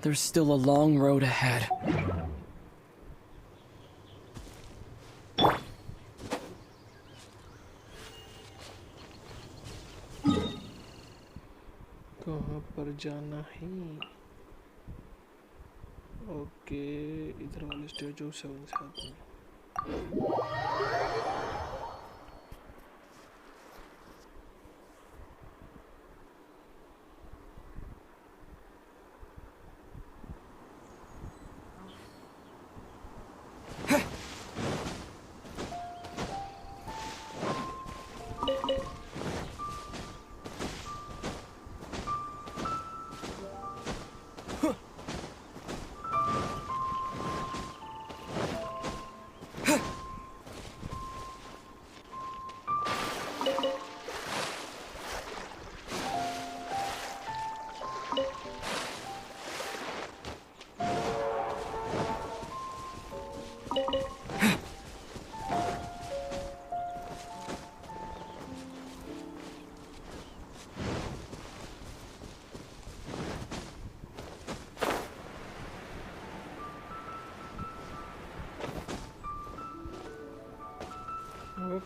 There's still a long road ahead. कहाँ पर जाना है? ओके, इधर वाले स्टेज ऑफ 7 से आते हैं।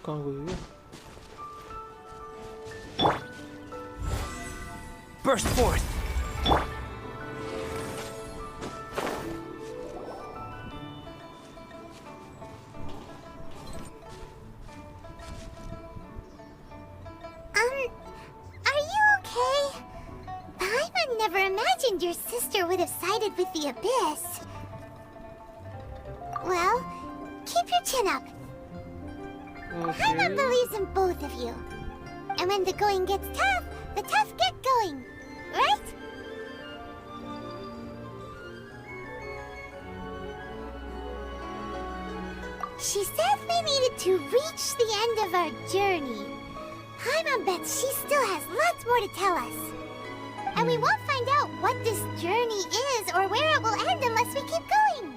कहाँ गई? Burst forth! Are you okay? Paimon never imagined your sister would have sided with the Abyss. Well, keep your chin up. Paimon believes in both of you. And when the going gets tough, the tough get going. Right? She said we needed to reach the end of our journey. Paimon bets she still has lots more to tell us. And we won't find out what this journey is or where it will end unless we keep going.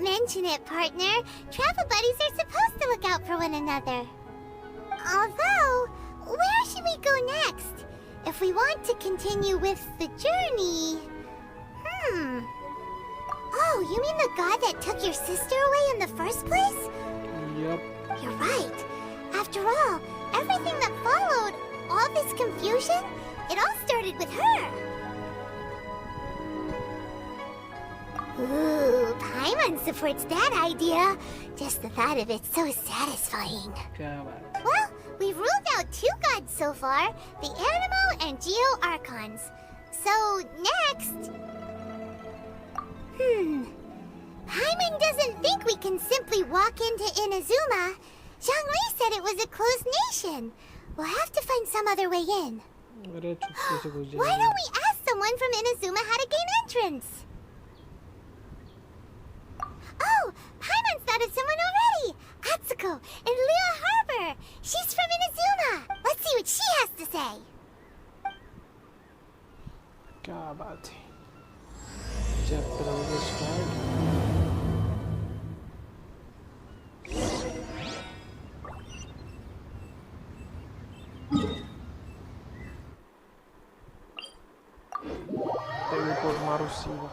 Don't mention it, partner. Travel buddies are supposed to look out for one another. Although, where should we go next? If we want to continue with the journey... Oh, you mean the god that took your sister away in the first place? Yep. You're right. After all, everything that followed, all this confusion, it all started with her. Ooh, Paimon supports that idea. Just the thought of it's so satisfying. Well, we've ruled out 2 gods so far, the Animo and Geo Archons. So, next... Paimon doesn't think we can simply walk into Inazuma. Zhongli said it was a closed nation. We'll have to find some other way in. Why don't we ask someone from Inazuma how to gain entrance? Oh, Paimon's thought of someone already! Atsuko in Liyue Harbor! She's from Inazuma! Let's see what she has to say! क्या बात है? Chapter will start. Teleport Marusiva.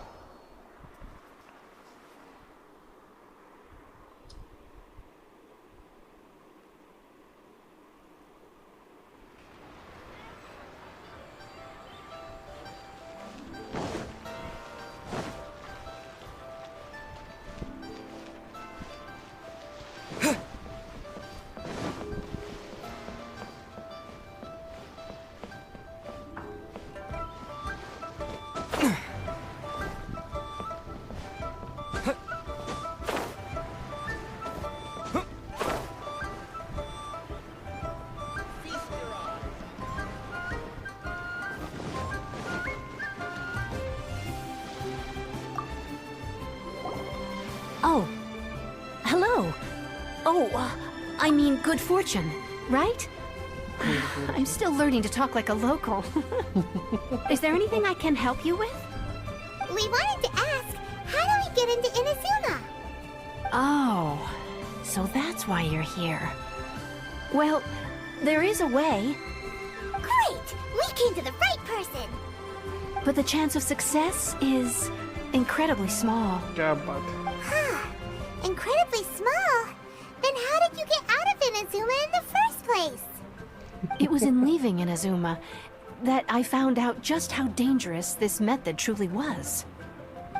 Oh, hello. Oh, I mean good fortune, right? I'm still learning to talk like a local. Is there anything I can help you with? We wanted to ask, how do we get into Inazuma? Oh, so that's why you're here. Well, there is a way. Great! We came to the right person! But the chance of success is incredibly small. क्या बात है? Incredibly small? Then how did you get out of Inazuma in the first place? It was in leaving Inazuma that I found out just how dangerous this method truly was.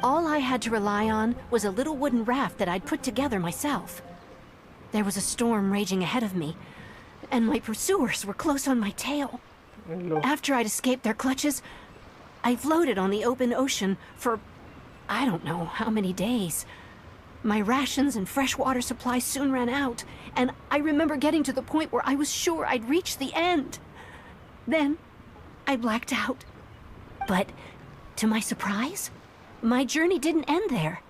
All I had to rely on was a little wooden raft that I'd put together myself. There was a storm raging ahead of me, and my pursuers were close on my tail. Hello. After I'd escaped their clutches, I floated on the open ocean for I don't know how many days. My rations and fresh water supply soon ran out, and I remember getting to the point where I was sure I'd reached the end. Then, I blacked out. But, to my surprise, my journey didn't end there.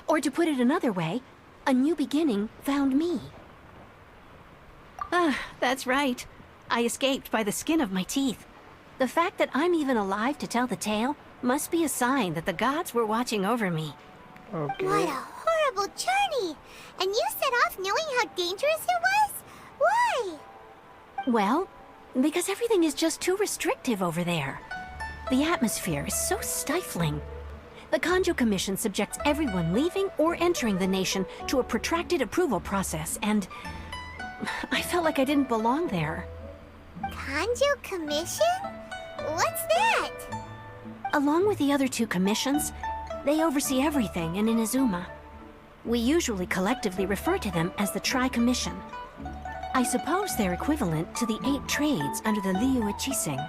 Or to put it another way, a new beginning found me. Ah, that's right. I escaped by the skin of my teeth. The fact that I'm even alive to tell the tale must be a sign that the gods were watching over me. Okay. What a horrible journey! And you set off knowing how dangerous it was? Why? Well, because everything is just too restrictive over there. The atmosphere is so stifling. The Kanjo Commission subjects everyone leaving or entering the nation to a protracted approval process, and I felt like I didn't belong there. Kanjo Commission? What's that? Along with the other two commissions, they oversee everything in Inazuma. We usually collectively refer to them as the Tri-Commission. I suppose they're equivalent to the 8 trades under the Liu Ichising.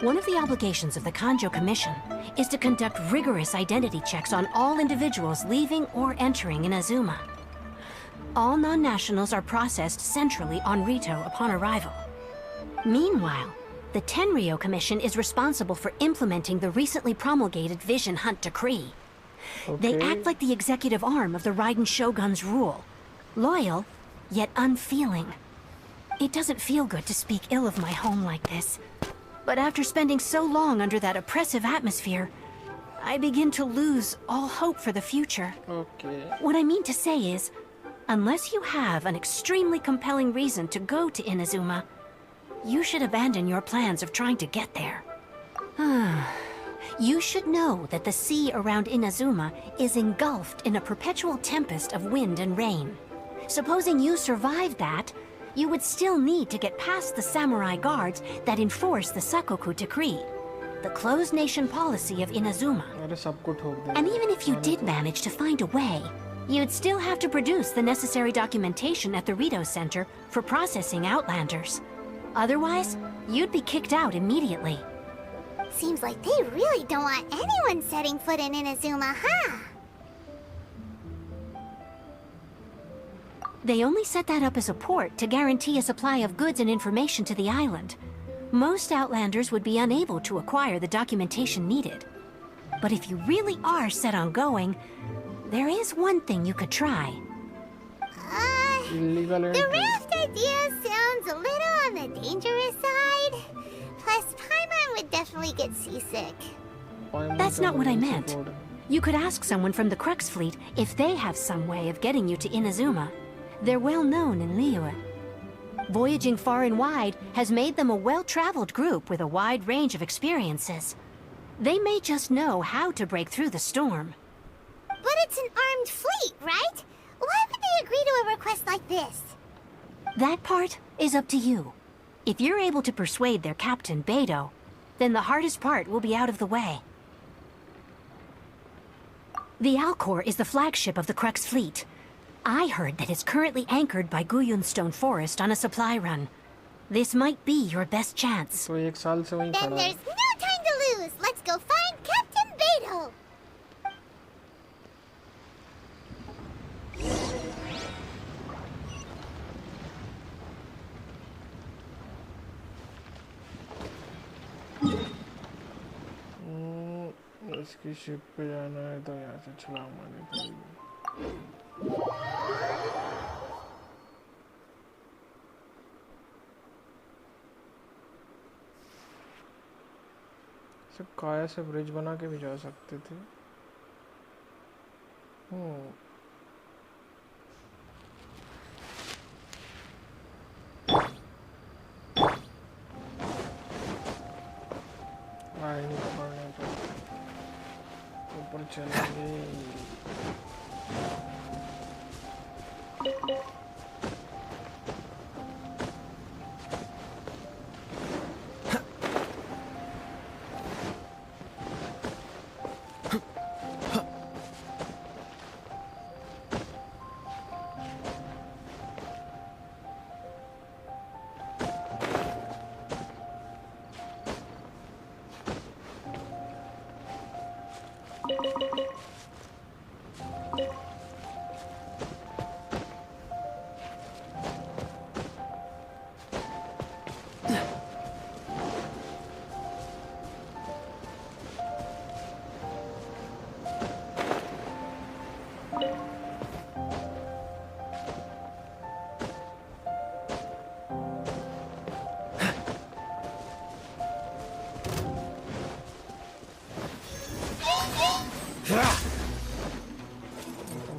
One of the obligations of the Kanjo Commission is to conduct rigorous identity checks on all individuals leaving or entering Inazuma. All non-nationals are processed centrally on Rito upon arrival. Meanwhile, the Tenryo Commission is responsible for implementing the recently promulgated Vision Hunt Decree. They Okay. act like the executive arm of the Raiden Shogun's rule. Loyal, yet unfeeling. It doesn't feel good to speak ill of my home like this. But after spending so long under that oppressive atmosphere, I begin to lose all hope for the future. Okay. What I mean to say is, unless you have an extremely compelling reason to go to Inazuma, you should abandon your plans of trying to get there. You should know that the sea around Inazuma is engulfed in a perpetual tempest of wind and rain. Supposing you survived that, you would still need to get past the samurai guards that enforce the Sakoku Decree, the closed nation policy of Inazuma. अरे सबको ठोक दे. And even if you did manage to find a way, you'd still have to produce the necessary documentation at the Rito Center for processing Outlanders. Otherwise, you'd be kicked out immediately. Seems like they really don't want anyone setting foot in Inazuma, huh? They only set that up as a port to guarantee a supply of goods and information to the island. Most Outlanders would be unable to acquire the documentation needed. But if you really are set on going, there is one thing you could try. Illegal The entry. raft idea sounds a little on the dangerous side. Plus, Paimon would definitely get seasick. That's not what I meant. You could ask someone from the Crux Fleet if they have some way of getting you to Inazuma. They're well known in Liyue. Voyaging far and wide has made them a well-traveled group with a wide range of experiences. They may just know how to break through the storm. But it's an armed fleet, right? Why would they agree to a request like this? That part is up to you. If you're able to persuade their captain, Beidou, then the hardest part will be out of the way. The Alcor is the flagship of the Crux Fleet. I heard that it's currently anchored by Guyun Stone Forest on a supply run. This might be your best chance. तो 1 साल से वहीं Then खड़ा है. there's no time to lose. Let's go find Captain Beidou. इसकी ship पे जाना है तो यहाँ से छलांग मारनी पड़ेगी. सब काया से ब्रिज बना के भी जा सकते थे. ini pokoknya tuh. ऊपर चलेंगे.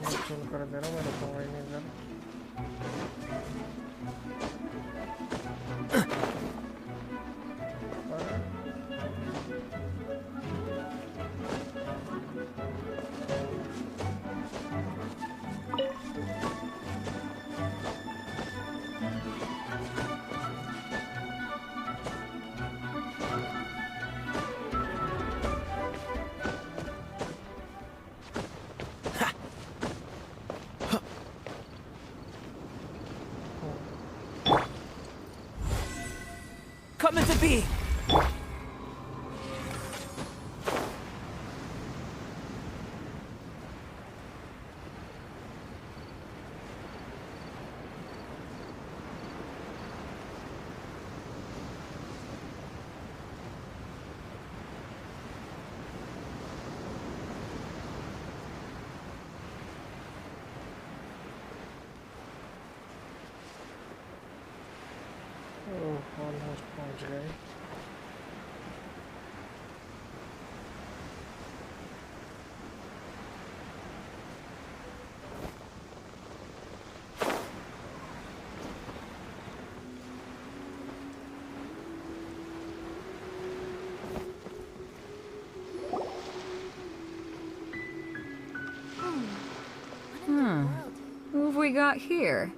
मुझे कर दे रहा मैं रुकूंगा ही नहीं इधर. Coming to be. Almost पहुंच गए. Who have we got here?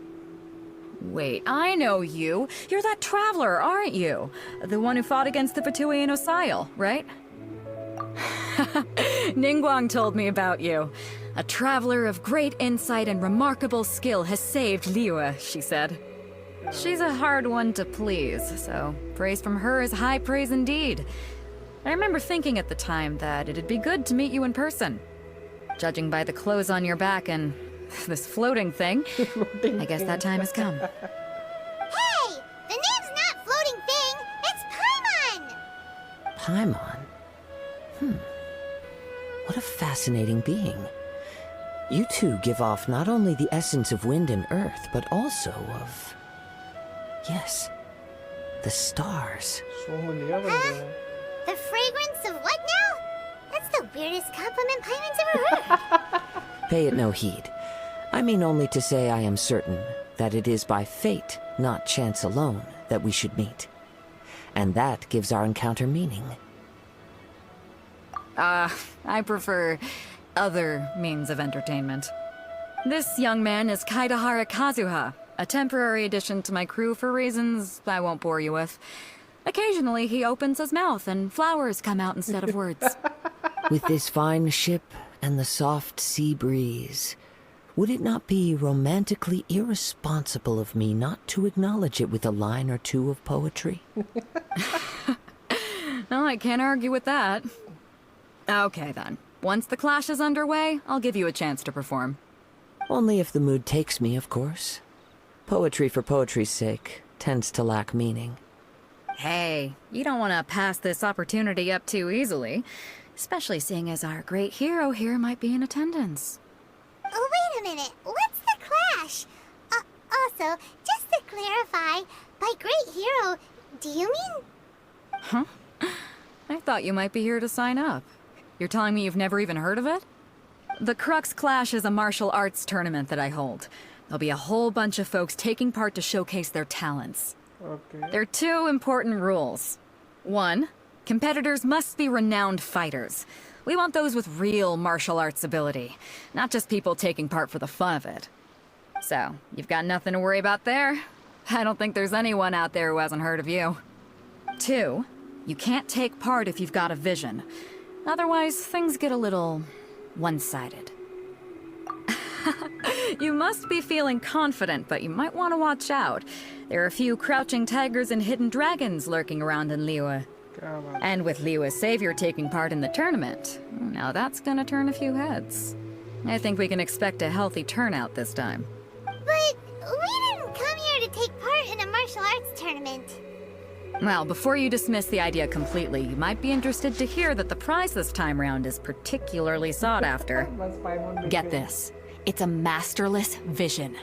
Wait, I know you. You're that traveler, aren't you? The one who fought against the Paytm Osile, right? Ningguang told me about you. A traveler of great insight and remarkable skill has saved Liyue, she said. She's a hard one to please, so praise from her is high praise indeed. I remember thinking at the time that it'd be good to meet you in person. Judging by the clothes on your back and this floating thing, I guess that time has come. Hey! The name's not Floating Thing! It's Paimon! Paimon? What a fascinating being. You two give off not only the essence of wind and earth, but also of... yes, the stars. सूंघ लिया बंदे ने. The fragrance of what now? That's the weirdest compliment Paimon's ever heard. Pay it no heed. I mean only to say I am certain that it is by fate, not chance alone, that we should meet. And that gives our encounter meaning. I prefer other means of entertainment. This young man is Kaidahara Kazuha, a temporary addition to my crew for reasons I won't bore you with. Occasionally he opens his mouth and flowers come out instead of words. With this fine ship and the soft sea breeze, would it not be romantically irresponsible of me not to acknowledge it with a line or two of poetry? Well, I can't argue with that. Okay then. Once the clash is underway, I'll give you a chance to perform. Only if the mood takes me, of course. Poetry for poetry's sake tends to lack meaning. Hey, you don't want to pass this opportunity up too easily, especially seeing as our great hero here might be in attendance. Oh, wait a minute. What's the clash? Also, just to clarify, by great hero, do you mean... Huh? I thought you might be here to sign up. You're telling me you've never even heard of it? The Crux Clash is a martial arts tournament that I hold. There'll be a whole bunch of folks taking part to showcase their talents. Okay. There are two important rules. One, Competitors must be renowned fighters. We want those with real martial arts ability, not just people taking part for the fun of it. So, you've got nothing to worry about there. I don't think there's anyone out there who hasn't heard of you. 2, you can't take part if you've got a vision. Otherwise, things get a little one-sided. You must be feeling confident, but you might want to watch out. There are a few crouching tigers and hidden dragons lurking around in Liyue. And with Liyue's savior taking part in the tournament, now that's gonna turn a few heads. I think we can expect a healthy turnout this time. But we didn't come here to take part in a martial arts tournament. Well, before you dismiss the idea completely, you might be interested to hear that the prize this time round is particularly sought after. Get this. It's a masterless vision.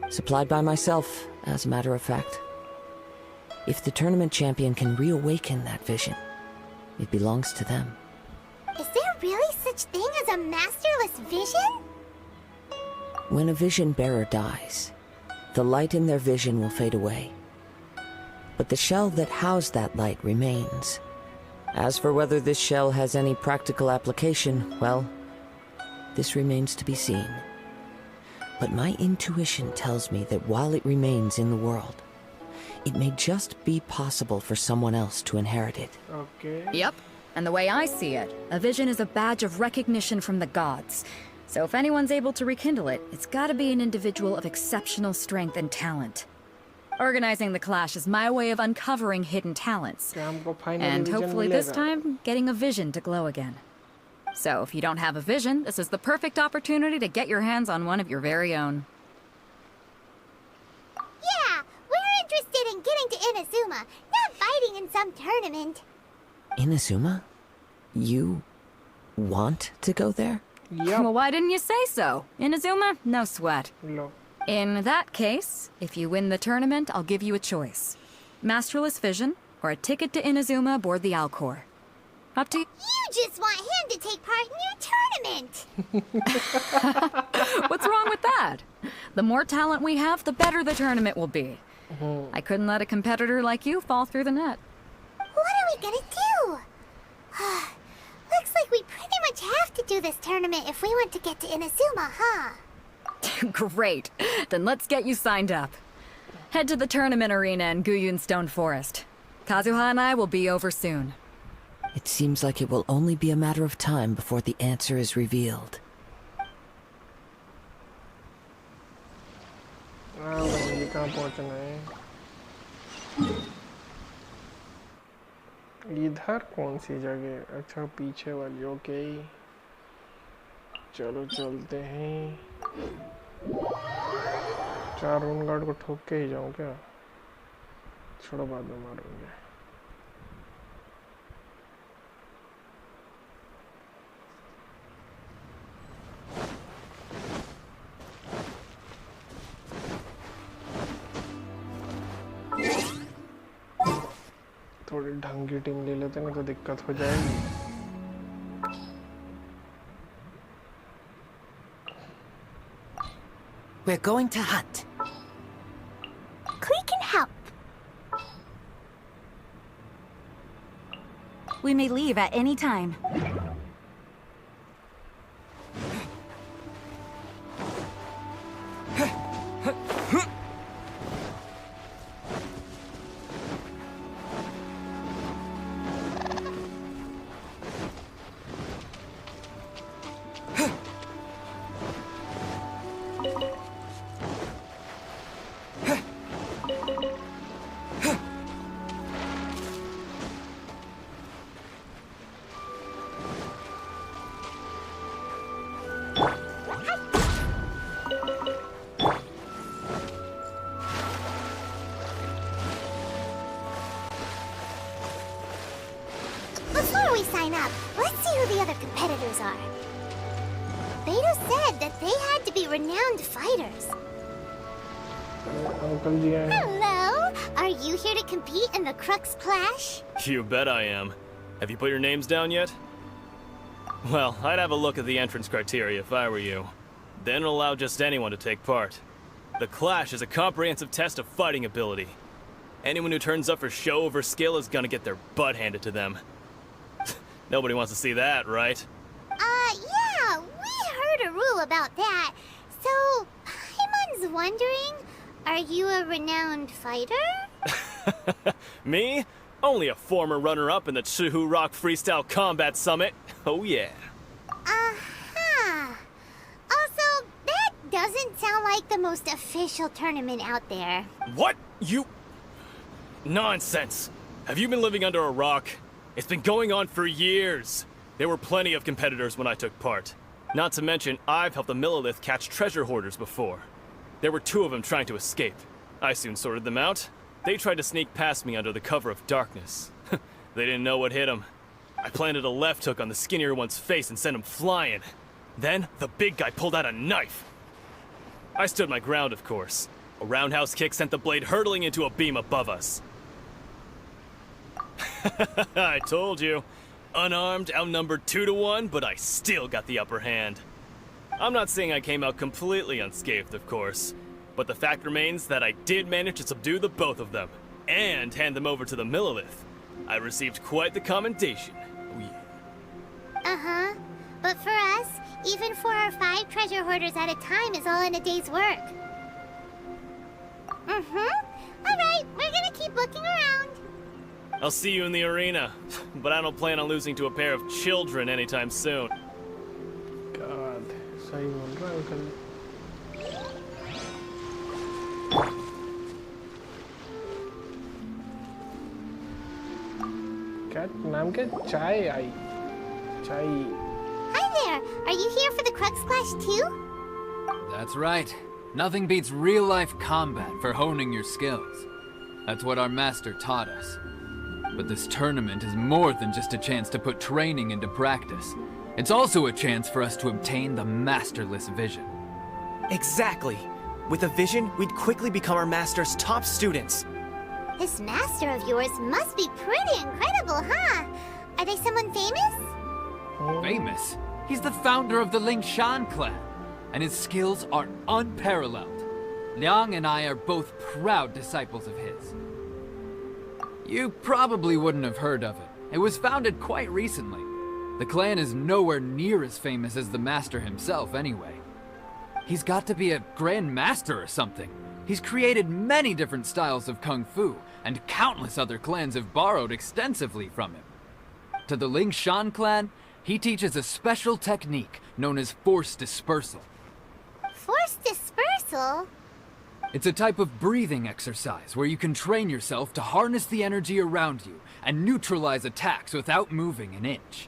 Supplied by myself, as a matter of fact. If the tournament champion can reawaken that vision, it belongs to them. Is there really such thing as a masterless vision? When a vision bearer dies, the light in their vision will fade away. But the shell that housed that light remains. As for whether this shell has any practical application, well, this remains to be seen. But my intuition tells me that while it remains in the world, it may just be possible for someone else to inherit it. Okay. Yep. And the way I see it, a vision is a badge of recognition from the gods. So if anyone's able to rekindle it, it's gotta be an individual of exceptional strength and talent. Organizing the clash is my way of uncovering hidden talents. And hopefully this time, getting a vision to glow again. So if you don't have a vision, this is the perfect opportunity to get your hands on one of your very own. Yeah, we're interested in getting to Inazuma, not fighting in some tournament. Inazuma? You want to go there? Yep. Well, why didn't you say so? Inazuma? No sweat. No. In that case, if you win the tournament, I'll give you a choice. Masterless Vision, or a ticket to Inazuma aboard the Alcor. Up to you. You just want him to take part in your tournament. What's wrong with that? The more talent we have, the better the tournament will be. I couldn't let a competitor like you fall through the net. What are we gonna do? Looks like we pretty much have to do this tournament if we want to get to Inazuma, huh? Great. Then let's get you signed up. Head to the tournament arena in Guyun Stone Forest. Kazuha and I will be over soon. It seems like it will only be a matter of time before the answer is revealed. मुझे कहाँ पहुँचना है? इधर कौन सी जगह? अच्छा पीछे वाली. ओके. चलो चलते हैं. 4 रूम गार्ड को ठोक के ही जाऊँ क्या? छोड़ो बाद में मारूंगे. थोड़ी ढंग की टीम ले लेते हैं, नहीं तो दिक्कत हो जाएगी. We're going to hunt. We can help. We may leave at any time. Before we sign up, let's see who the other competitors are. Beto said that they had to be renowned fighters. Uncle ji आए. Hello! Are you here to compete in the Crux Clash? You bet I am. Have you put your names down yet? Well, I'd have a look at the entrance criteria if I were you. Then it'll allow just anyone to take part. The Clash is a comprehensive test of fighting ability. Anyone who turns up for show over skill is gonna get their butt handed to them. Nobody wants to see that, right? Yeah, we heard a rule about that. So, Paimon's wondering, are you a renowned fighter? Me? Only a former runner-up in the Chihu Rock Freestyle Combat Summit. Oh yeah. Uh-huh. Also, that doesn't sound like the most official tournament out there. What? You... Nonsense. Have you been living under a rock? It's been going on for years. There were plenty of competitors when I took part. Not to mention, I've helped the Millilith catch treasure hoarders before. There were 2 of them trying to escape. I soon sorted them out. They tried to sneak past me under the cover of darkness. They didn't know what hit them. I planted a left hook on the skinnier one's face and sent him flying. Then, the big guy pulled out a knife. I stood my ground, of course. A roundhouse kick sent the blade hurtling into a beam above us. I told you. Unarmed, outnumbered 2 to 1, but I still got the upper hand. I'm not saying I came out completely unscathed, of course, but the fact remains that I did manage to subdue the both of them, and hand them over to the Millilith. I received quite the commendation. Oh yeah. Uh-huh. But for us, even 4 or 5 treasure hoarders at a time is all in a day's work. Alright, we're gonna keep looking around. I'll see you in the arena, but I don't plan on losing to a pair of children anytime soon. God, सही बोल रहा है uncle. क्या नाम क्या? चाय आई. चाय. Hi there. Are you here for the Crux Clash too? That's right. Nothing beats real-life combat for honing your skills. That's what our master taught us. But this tournament is more than just a chance to put training into practice. It's also a chance for us to obtain the masterless vision. Exactly. With a vision, we'd quickly become our master's top students. This master of yours must be pretty incredible, huh? Are they someone famous? Famous? He's the founder of the Lingshan clan, and his skills are unparalleled. Liang and I are both proud disciples of his. You probably wouldn't have heard of it. It was founded quite recently. The clan is nowhere near as famous as the master himself anyway. He's got to be a grand master or something. He's created many different styles of kung fu, and countless other clans have borrowed extensively from him. To the Lingshan clan, he teaches a special technique known as force dispersal. Force dispersal? It's a type of breathing exercise where you can train yourself to harness the energy around you and neutralize attacks without moving an inch.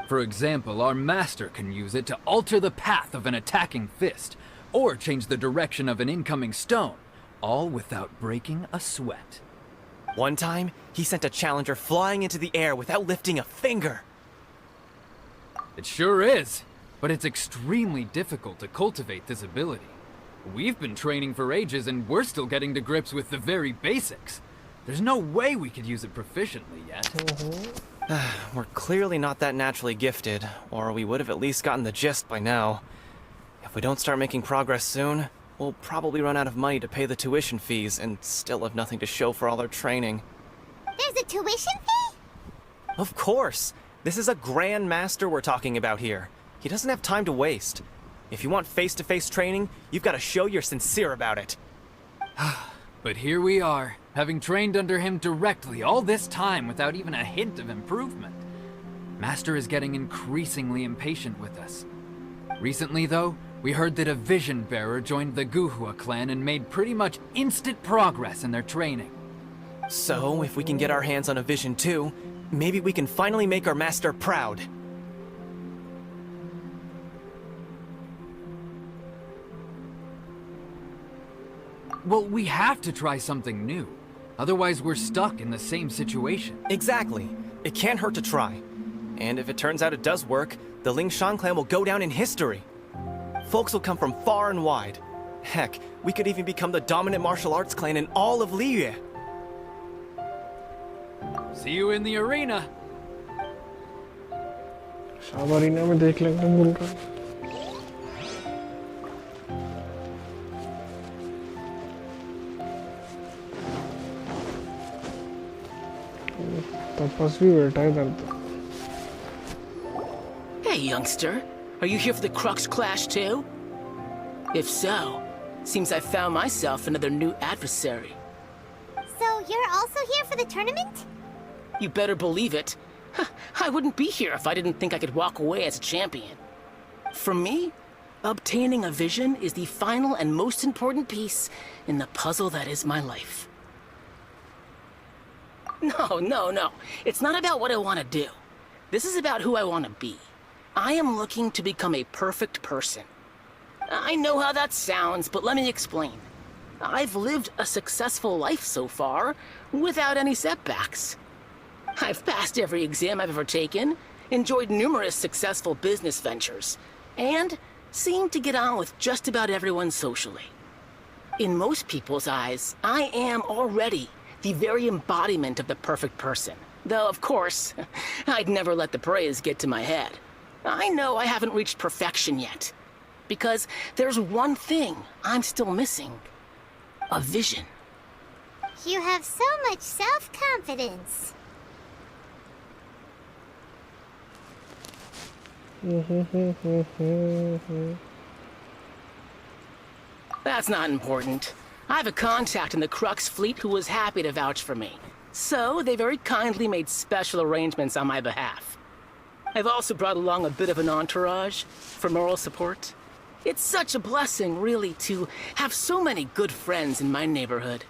For example, our master can use it to alter the path of an attacking fist, or change the direction of an incoming stone, all without breaking a sweat. One time, he sent a challenger flying into the air without lifting a finger. It sure is, but it's extremely difficult to cultivate this ability. We've been training for ages and we're still getting to grips with the very basics. There's no way we could use it proficiently yet. We're clearly not that naturally gifted, or we would have at least gotten the gist by now. If we don't start making progress soon, we'll probably run out of money to pay the tuition fees and still have nothing to show for all our training. There's a tuition fee? Of course! This is a Grand Master we're talking about here. He doesn't have time to waste. If you want face-to-face training, you've got to show you're sincere about it. But here we are, having trained under him directly all this time without even a hint of improvement. Master is getting increasingly impatient with us. Recently, though, we heard that a vision bearer joined the Guhua clan and made pretty much instant progress in their training. So, if we can get our hands on a vision too, maybe we can finally make our master proud. Well, we have to try something new. Otherwise, we're stuck in the same situation. Exactly. It can't hurt to try. And if it turns out it does work, the Lingshan clan will go down in history. Folks will come from far and wide. Heck, we could even become the dominant martial arts clan in all of Liyue. See you in the arena. सब arena में देख लेंगे बोल रहा है. तपस्वी बैठा है इधर तो। Hey, youngster. Are you here for the Crux Clash too? If so, seems I found myself another new adversary. So you're also here for the tournament? You better believe it. I wouldn't be here if I didn't think I could walk away as a champion. For me, obtaining a vision is the final and most important piece in the puzzle that is my life. No. It's not about what I want to do. This is about who I want to be. I am looking to become a perfect person. I know how that sounds, but let me explain. I've lived a successful life so far, without any setbacks. I've passed every exam I've ever taken, enjoyed numerous successful business ventures, and seem to get on with just about everyone socially. In most people's eyes, I am already the very embodiment of the perfect person. Though, of course, I'd never let the praise get to my head. I know I haven't reached perfection yet, because there's one thing I'm still missing. A vision. You have so much self-confidence. That's not important. I have a contact in the Crux fleet who was happy to vouch for me. So, they very kindly made special arrangements on my behalf. I've also brought along a bit of an entourage for moral support. It's such a blessing, really, to have so many good friends in my neighborhood.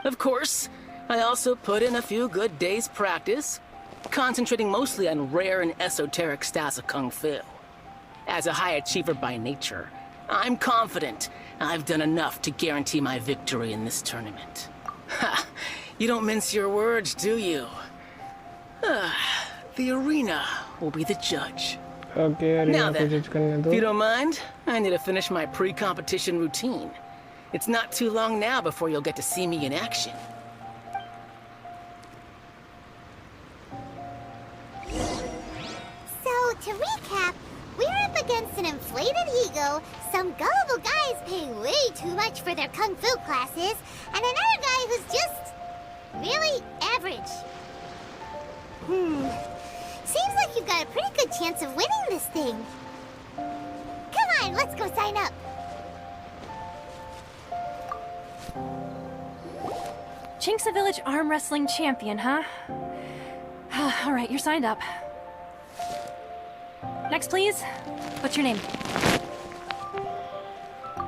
Of course, I also put in a few good days' practice, concentrating mostly on rare and esoteric styles of Kung Fu. As a high achiever by nature, I'm confident I've done enough to guarantee my victory in this tournament. Ha! You don't mince your words, do you? The arena will be the judge. Okay, Now arena then, को judge करने if दो. you don't mind, I need to finish my pre-competition routine. It's not too long now before you'll get to see me in action. So, to recap, we're up against an inflated ego, some gullible guys paying way too much for their kung fu classes, and another guy who's just really average. Seems like you've got a pretty good chance of winning this thing. Come on, let's go sign up. Chinksa Village Arm Wrestling Champion, huh? Alright, you're signed up. Next, please. What's your name?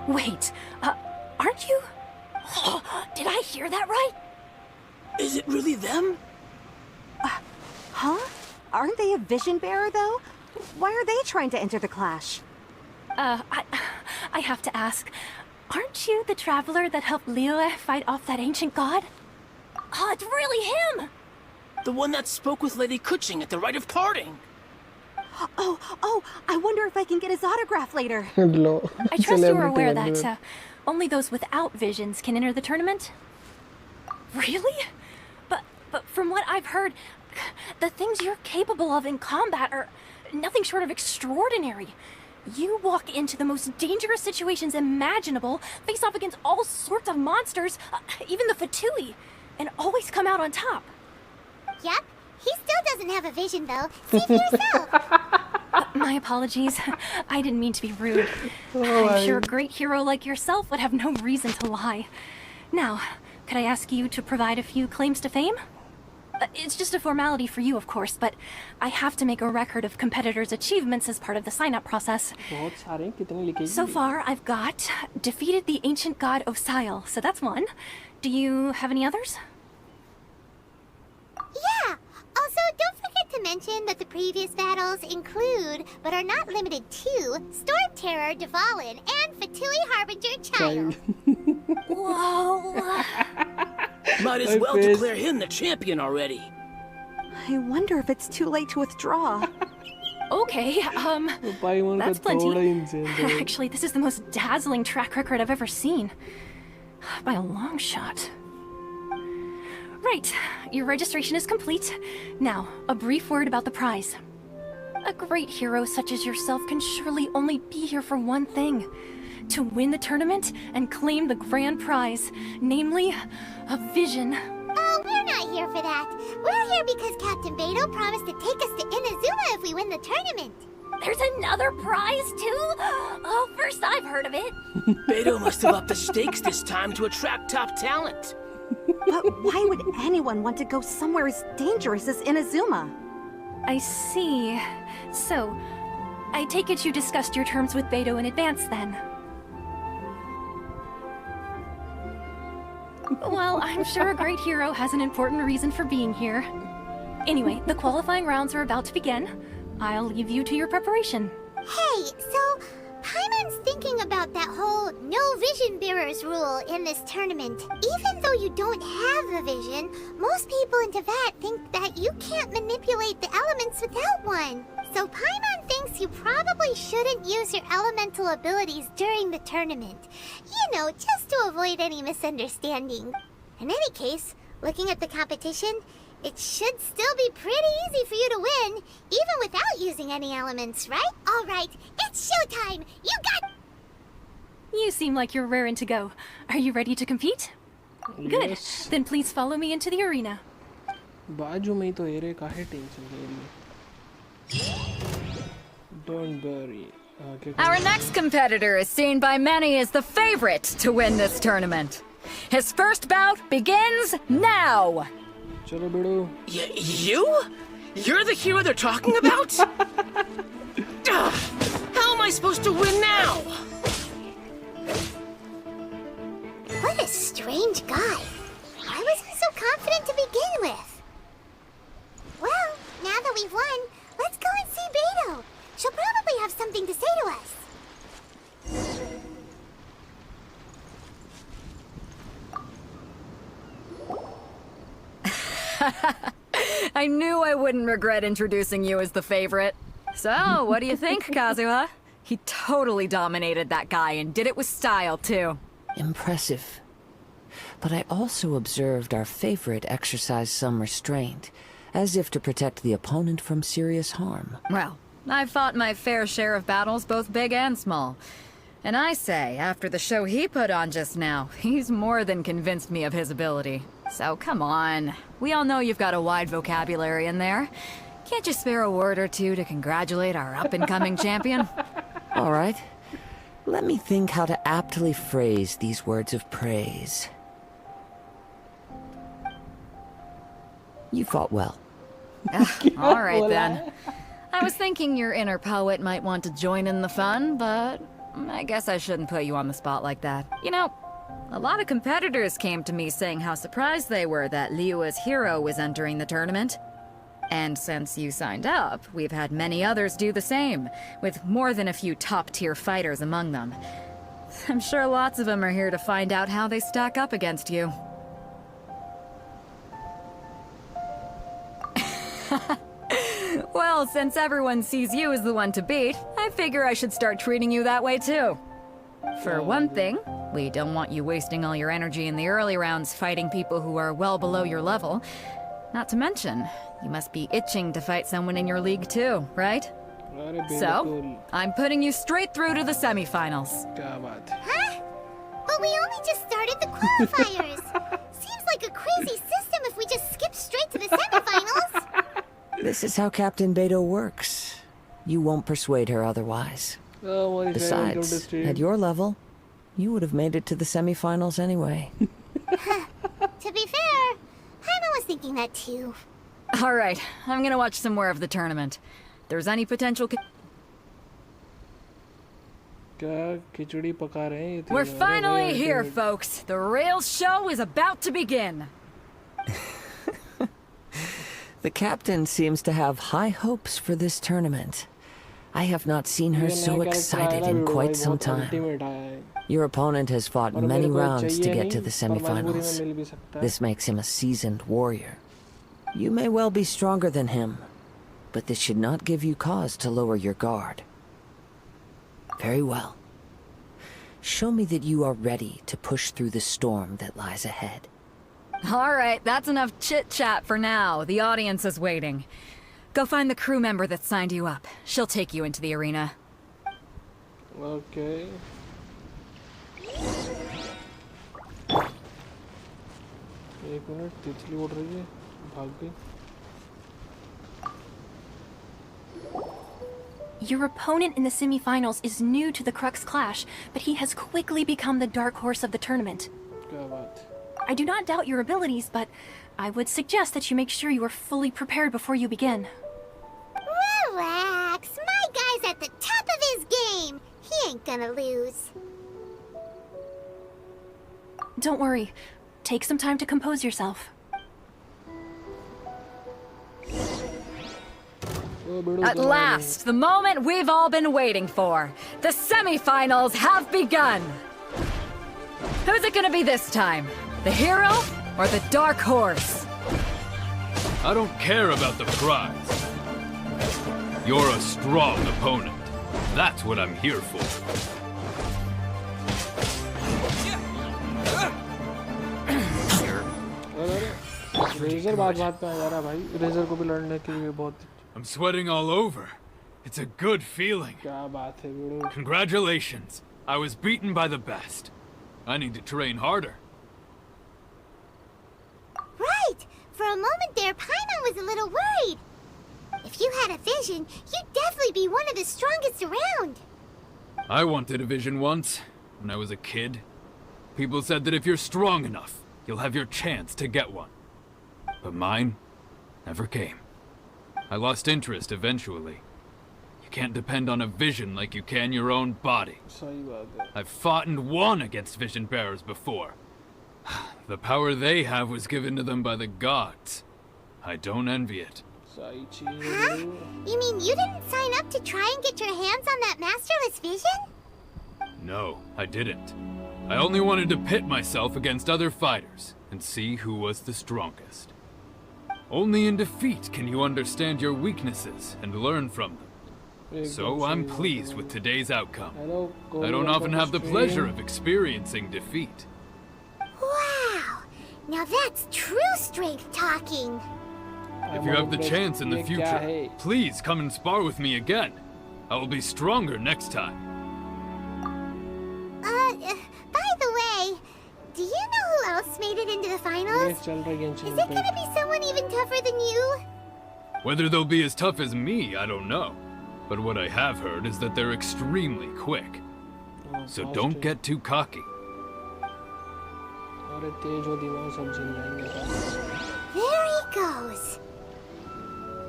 Wait, aren't you? Did I hear that right? Is it really them? Huh? Aren't they a vision bearer, though? Why are they trying to enter the clash? I have to ask, aren't you the traveler that helped Liyue fight off that ancient god? Oh, it's really him! The one that spoke with Lady Kuching at the rite of parting. Oh, I wonder if I can get his autograph later. Hello. I trust you are Celebrity aware bन गए. that only those without visions can enter the tournament? Really? But from what I've heard, the things you're capable of in combat are nothing short of extraordinary. You walk into the most dangerous situations imaginable, face off against all sorts of monsters, even the Fatui, and always come out on top. Yep, he still doesn't have a vision, though. See for yourself. My apologies. I didn't mean to be rude. I'm sure a great hero like yourself would have no reason to lie. Now, could I ask you to provide a few claims to fame? It's just a formality for you, of course, but I have to make a record of competitors' achievements as part of the sign-up process. बहुत सारे कितने लिखेगी? So far, I've got defeated the ancient god Osile, so that's one. Do you have any others? Yeah. Also, don't forget to mention that the previous battles include, but are not limited to, Storm Terror, Dvalin, and Fatui Harbinger Child. Whoa! Might as well declare him the champion already. I wonder if it's too late to withdraw. Okay, पाइमन that's का थोड़ा plenty. insane है. Actually, this is the most dazzling track record I've ever seen. By a long shot. Right, your registration is complete. Now, a brief word about the prize. A great hero such as yourself can surely only be here for one thing. To win the tournament and claim the grand prize. Namely, a vision. Oh, we're not here for that. We're here because Captain Beto promised to take us to Inazuma if we win the tournament. There's another prize, too? Oh, first I've heard of it. Beto must have upped the stakes this time to attract top talent. But why would anyone want to go somewhere as dangerous as Inazuma? I see. So, I take it you discussed your terms with Beto in advance, then? Well, I'm sure a great hero has an important reason for being here. Anyway, the qualifying rounds are about to begin. I'll leave you to your preparation. Hey, so Paimon's thinking about that whole no vision bearers rule in this tournament. Even though you don't have the vision, most people in Teyvat think that you can't manipulate the elements without one. So Paimon thinks you probably shouldn't use your elemental abilities during the tournament. You know, just to avoid any misunderstanding. In any case, looking at the competition, it should still be pretty easy for you to win, even without using any elements, right? All right, it's showtime! You got... You seem like you're raring to go. Are you ready to compete? Good. Yes. Then please follow me into the arena. बाजू में ही तो array काहे tension ले रही Don't worry. Our next competitor is seen by many as the favorite to win this tournament. His first bout begins now! चलो बेड़ो. You? You're the hero they're talking about? Ugh, how am I supposed to win now? What a strange guy. Why was he so confident to begin with? Well, now that we've won, let's go and see Beto. She'll probably have something to say to us. I knew I wouldn't regret introducing you as the favorite. So, what do you think, Kazuha? He totally dominated that guy and did it with style, too. Impressive. But I also observed our favorite exercise some restraint, as if to protect the opponent from serious harm. Well, I've fought my fair share of battles, both big and small. And I say, after the show he put on just now, he's more than convinced me of his ability. So come on. We all know you've got a wide vocabulary in there. Can't you spare a word or two to congratulate our up-and-coming champion? All right. Let me think how to aptly phrase these words of praise. You fought well. All right, then. I was thinking your inner poet might want to join in the fun, but I guess I shouldn't put you on the spot like that. You know, a lot of competitors came to me saying how surprised they were that Liyue's hero was entering the tournament. And since you signed up, we've had many others do the same, with more than a few top-tier fighters among them. I'm sure lots of them are here to find out how they stack up against you. Well, since everyone sees you as the one to beat, I figure I should start treating you that way too. For one thing, we don't want you wasting all your energy in the early rounds fighting people who are well below your level. Not to mention, you must be itching to fight someone in your league too, right? So, I'm putting you straight through to the semifinals. क्या बात है? Huh? But we only just started the qualifiers. Seems like a crazy system if we just skip straight to the semifinals. This is how Captain Beto works. You won't persuade her otherwise. Besides, at your level, you would have made it to the semifinals anyway. To be fair, Paimon was thinking that too. Alright, I'm gonna watch some more of the tournament. If there's any potential... क्या खिचड़ी पका रहे हैं ये We're तीनों? finally अरे here, भाई, folks. The real show is about to begin. The captain seems to have high hopes for this tournament. I have not seen her ये so नया character excited आया ना in वीडियो quite भाई, some बहुत time. ultimate आया है। Your opponent has fought और many मेरे को rounds to चाहिए get to नहीं, the पर मजबूरी में semifinals. मिल भी सकता है। This makes him a seasoned warrior. You may well be stronger than him, but this should not give you cause to lower your guard. Very well. Show me that you are ready to push through the storm that lies ahead. Alright, that's enough chit-chat for now. The audience is waiting. Go find the crew member that signed you up. She'll take you into the arena. Okay. एक minute तितली उड़ रही है भाग गई. Your opponent in the semifinals is new to the Crux Clash, but he has quickly become the dark horse of the tournament. क्या बात. I do not doubt your abilities, but I would suggest that you make sure you are fully prepared before you begin. Relax. My guy's at the top of his game. He ain't gonna lose. Don't worry. Take some time to compose yourself. At last, the moment we've all been waiting for. The semifinals have begun. Who's it gonna be this time? The hero or the dark horse? I don't care about the prize. You're a strong opponent. That's what I'm here for. Razor बात पे आ जा रहा भाई. Razor को भी लड़ने के लिए बहुत. I'm sweating all over. It's a good feeling. क्या बात है बड़ो. Congratulations. I was beaten by the best. I need to train harder. Right. For a moment there, Paimon was a little worried. If you had a vision, you'd definitely be one of the strongest around. I wanted a vision once, when I was a kid. People said that if you're strong enough, you'll have your chance to get one. But mine never came. I lost interest eventually. You can't depend on a vision like you can your own body. सही बात है. I've fought and won against vision bearers before. The power they have was given to them by the gods. I don't envy it. सही चीज. Huh? You mean you didn't sign up to try and get your hands on that masterless vision? No, I didn't. I only wanted to pit myself against other fighters and see who was the strongest. Only in defeat can you understand your weaknesses and learn from them. So I'm pleased with today's outcome. I don't often have the pleasure of experiencing defeat. Wow. Now that's true strength talking. If you have the chance in the future, please come and spar with me again. I will be stronger next time. By the way, do you know who else made it into the finals? Is it gonna be someone even tougher than you? Whether they'll be as tough as me, I don't know. But what I have heard is that they're extremely quick. So don't get too cocky. There he goes.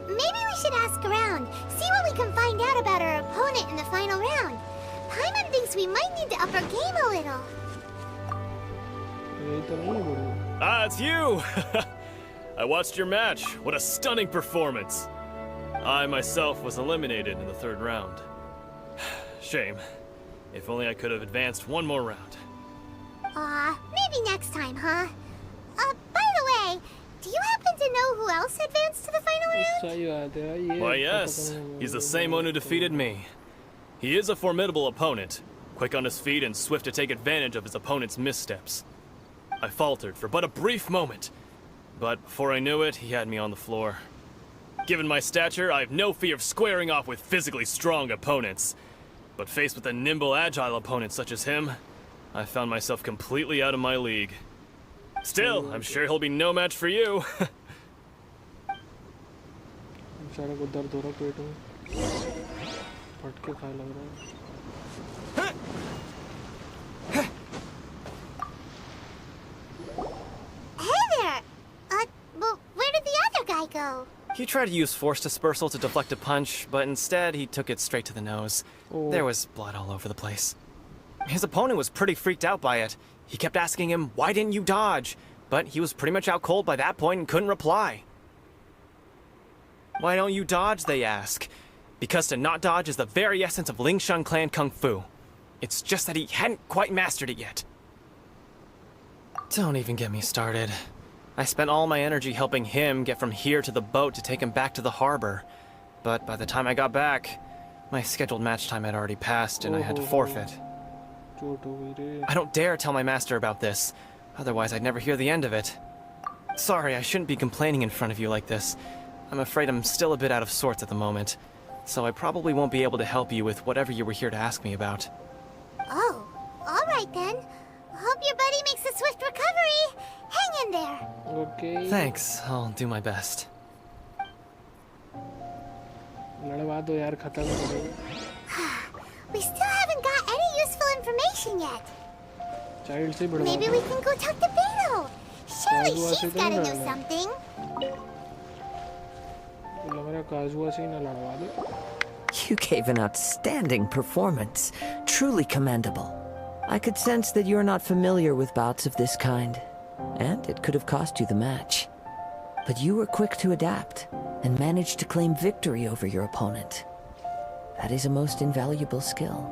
Maybe we should ask around, see what we can find out about our opponent in the final round. Paimon thinks we might need to up our game a little. Ah, it's you! I watched your match. What a stunning performance. I myself was eliminated in the third round. Shame. If only I could have advanced one more round. Maybe next time, huh? By the way, do you happen to know who else advanced to the final round? Why, yes. He's the same one who defeated me. He is a formidable opponent, quick on his feet and swift to take advantage of his opponent's missteps. I faltered for but a brief moment, but before I knew it, he had me on the floor. Given my stature, I have no fear of squaring off with physically strong opponents. But faced with a nimble, agile opponent such as him, I found myself completely out of my league. Still, I'm sure he'll be no match for you. Hey there! Well, where did the other guy go? He tried to use force dispersal to deflect a punch, but instead he took it straight to the nose. There was blood all over the place. His opponent was pretty freaked out by it. He kept asking him, "Why didn't you dodge?" But he was pretty much out cold by that point and couldn't reply. "Why don't you dodge?" they ask. Because to not dodge is the very essence of Lingshan clan kung fu. It's just that he hadn't quite mastered it yet. Don't even get me started. I spent all my energy helping him get from here to the boat to take him back to the harbor. But by the time I got back, my scheduled match time had already passed and I had to forfeit. I don't dare tell my master about this, otherwise I'd never hear the end of it. Sorry, I shouldn't be complaining in front of you like this. I'm afraid I'm still a bit out of sorts at the moment, so I probably won't be able to help you with whatever you were here to ask me about. Oh, all right then. Hope your buddy makes a swift recovery. Hang in there. Okay. Thanks, I'll do my best. लड़वा दो यार खत्म करो. We still haven't got any useful information yet. Child से बढ़वा. Maybe we can go talk to Beto. Surely she's gotta know something. लग रहा काजुआ से ही ना लड़वा दो. You gave an outstanding performance. Truly commendable. I could sense that you're not familiar with bouts of this kind, and it could have cost you the match. But you were quick to adapt, and managed to claim victory over your opponent. That is a most invaluable skill.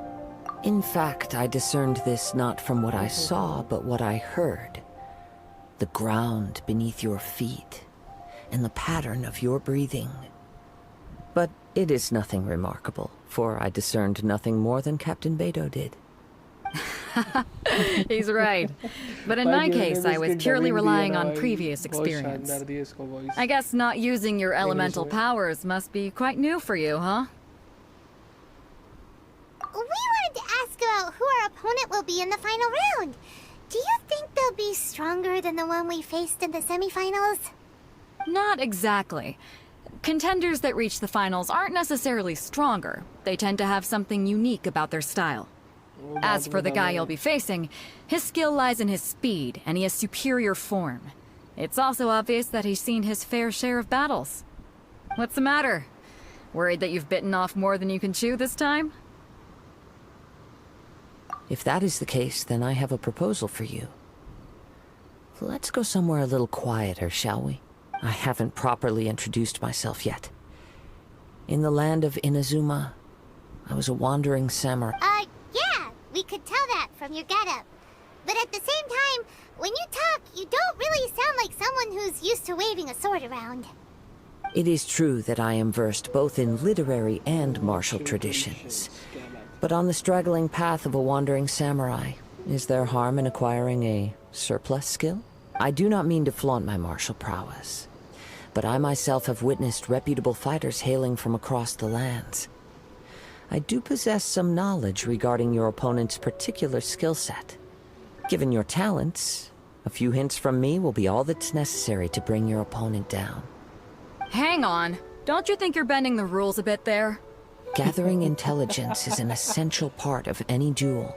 In fact, I discerned this not from what I saw, but what I heard. The ground beneath your feet, and the pattern of your breathing. But it is nothing remarkable, for I discerned nothing more than Captain Beto did. He's right. But in my case, I was purely relying on previous experience. I guess not using your elemental powers must be quite new for you, huh? We wanted to ask about who our opponent will be in the final round. Do you think they'll be stronger than the one we faced in the semifinals? Not exactly. Contenders that reach the finals aren't necessarily stronger. They tend to have something unique about their style. As for the guy you'll be facing, his skill lies in his speed, and he has superior form. It's also obvious that he's seen his fair share of battles. What's the matter? Worried that you've bitten off more than you can chew this time? If that is the case, then I have a proposal for you. Let's go somewhere a little quieter, shall we? I haven't properly introduced myself yet. In the land of Inazuma, I was a wandering samurai. Yeah, we could tell that from your getup. But at the same time, when you talk, you don't really sound like someone who's used to waving a sword around. It is true that I am versed both in literary and martial traditions. But on the straggling path of a wandering samurai, is there harm in acquiring a surplus skill? I do not mean to flaunt my martial prowess, but I myself have witnessed reputable fighters hailing from across the lands. I do possess some knowledge regarding your opponent's particular skill set. Given your talents, a few hints from me will be all that's necessary to bring your opponent down. Hang on. Don't you think you're bending the rules a bit there? Gathering intelligence is an essential part of any duel.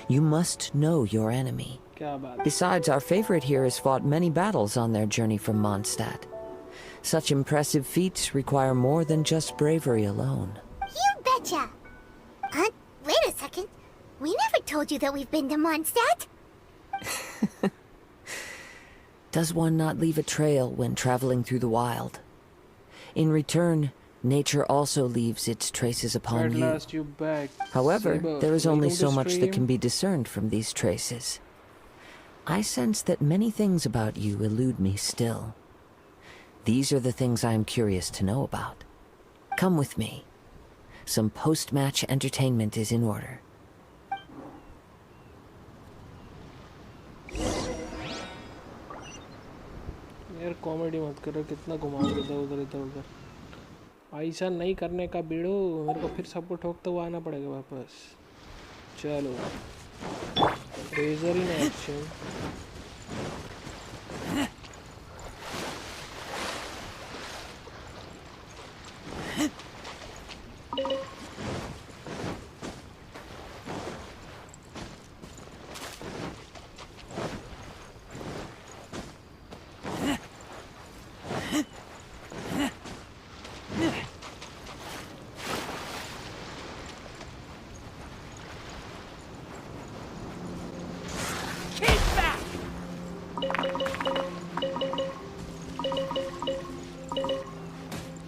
You must know your enemy. Besides, our favorite here has fought many battles on their journey from Mondstadt. Such impressive feats require more than just bravery alone. You betcha! Wait a second. We never told you that we've been to Mondstadt. Does one not leave a trail when traveling through the wild? In return, nature also leaves its traces upon you. However, there is only so much that can be discerned from these traces. I sense that many things about you elude me still. These are the things I am curious to know about. Come with me. Some post-match entertainment is in order. यार comedy मत करो, कितना घुमाओगे इधर उधर। ऐसा नहीं करने का बीड़ो, मेरे को फिर सबको ठोकते हुए आना पड़ेगा वापस। चलो रेजर इन एक्शन।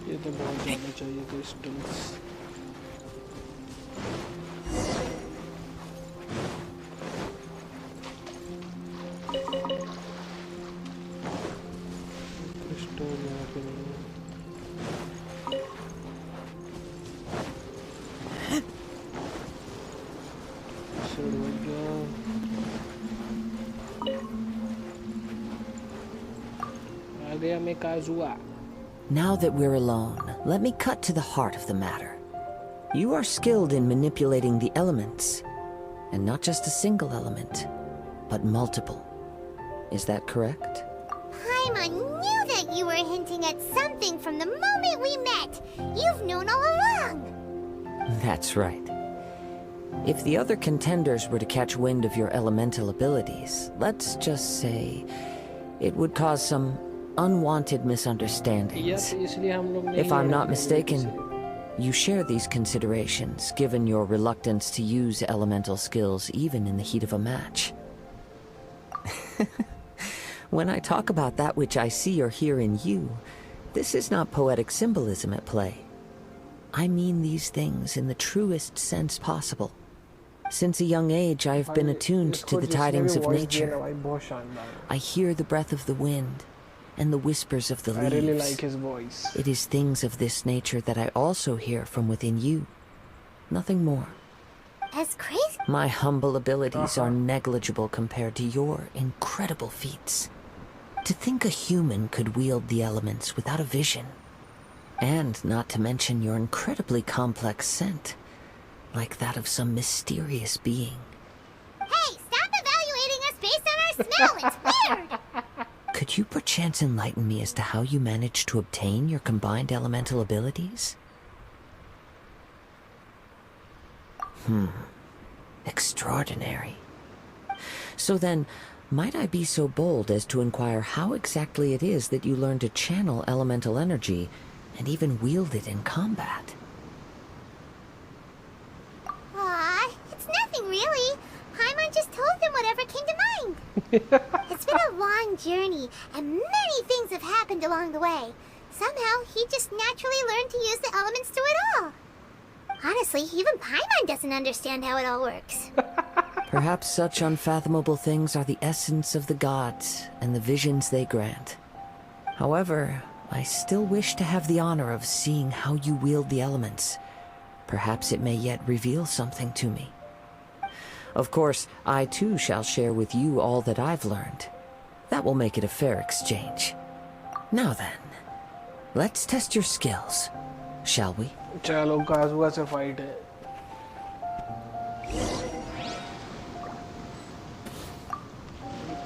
ये तो बहुत ज़्यादा चाहिए क्रिस्टल्स। क्रिस्टल यहाँ पे नहीं है। सड़ गया। आ गया मैं काजुआ। Now that we're alone, let me cut to the heart of the matter. You are skilled in manipulating the elements, and not just a single element, but multiple. Is that correct? Paimon knew that you were hinting at something from the moment we met. You've known all along. That's right. If the other contenders were to catch wind of your elemental abilities, let's just say it would cause some unwanted misunderstandings. If I'm not mistaken, you share these considerations, given your reluctance to use elemental skills even in the heat of a match. When I talk about that which I see or hear in you, this is not poetic symbolism at play. I mean these things in the truest sense possible. Since a young age, I have been attuned to the tidings of nature. I hear the breath of the wind and the whispers of the leaves. I really like his voice. It is things of this nature that I also hear from within you. Nothing more. As crazy. My humble abilities are negligible compared to your incredible feats. To think a human could wield the elements without a vision. And not to mention your incredibly complex scent, like that of some mysterious being. Hey, stop evaluating us based on our smell. It's weird. Could you perchance enlighten me as to how you managed to obtain your combined elemental abilities? Extraordinary. So then, might I be so bold as to inquire how exactly it is that you learned to channel elemental energy and even wield it in combat? Aw, it's nothing really. Paimon just told him whatever came to mind. It's been a long journey, and many things have happened along the way. Somehow, he just naturally learned to use the elements through it all. Honestly, even Paimon doesn't understand how it all works. Perhaps such unfathomable things are the essence of the gods and the visions they grant. However, I still wish to have the honor of seeing how you wield the elements. Perhaps it may yet reveal something to me. Of course, I too shall share with you all that I've learned. That will make it a fair exchange. Now then, let's test your skills, shall we? चलो काजुआ से fight है.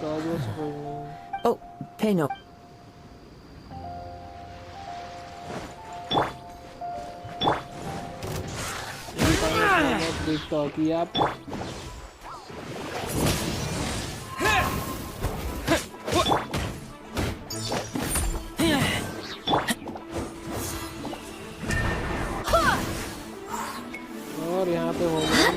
काजुआ से fight नहीं. Oh, pay no. देखता हूँ कि आप और यहाँ पे हो गया.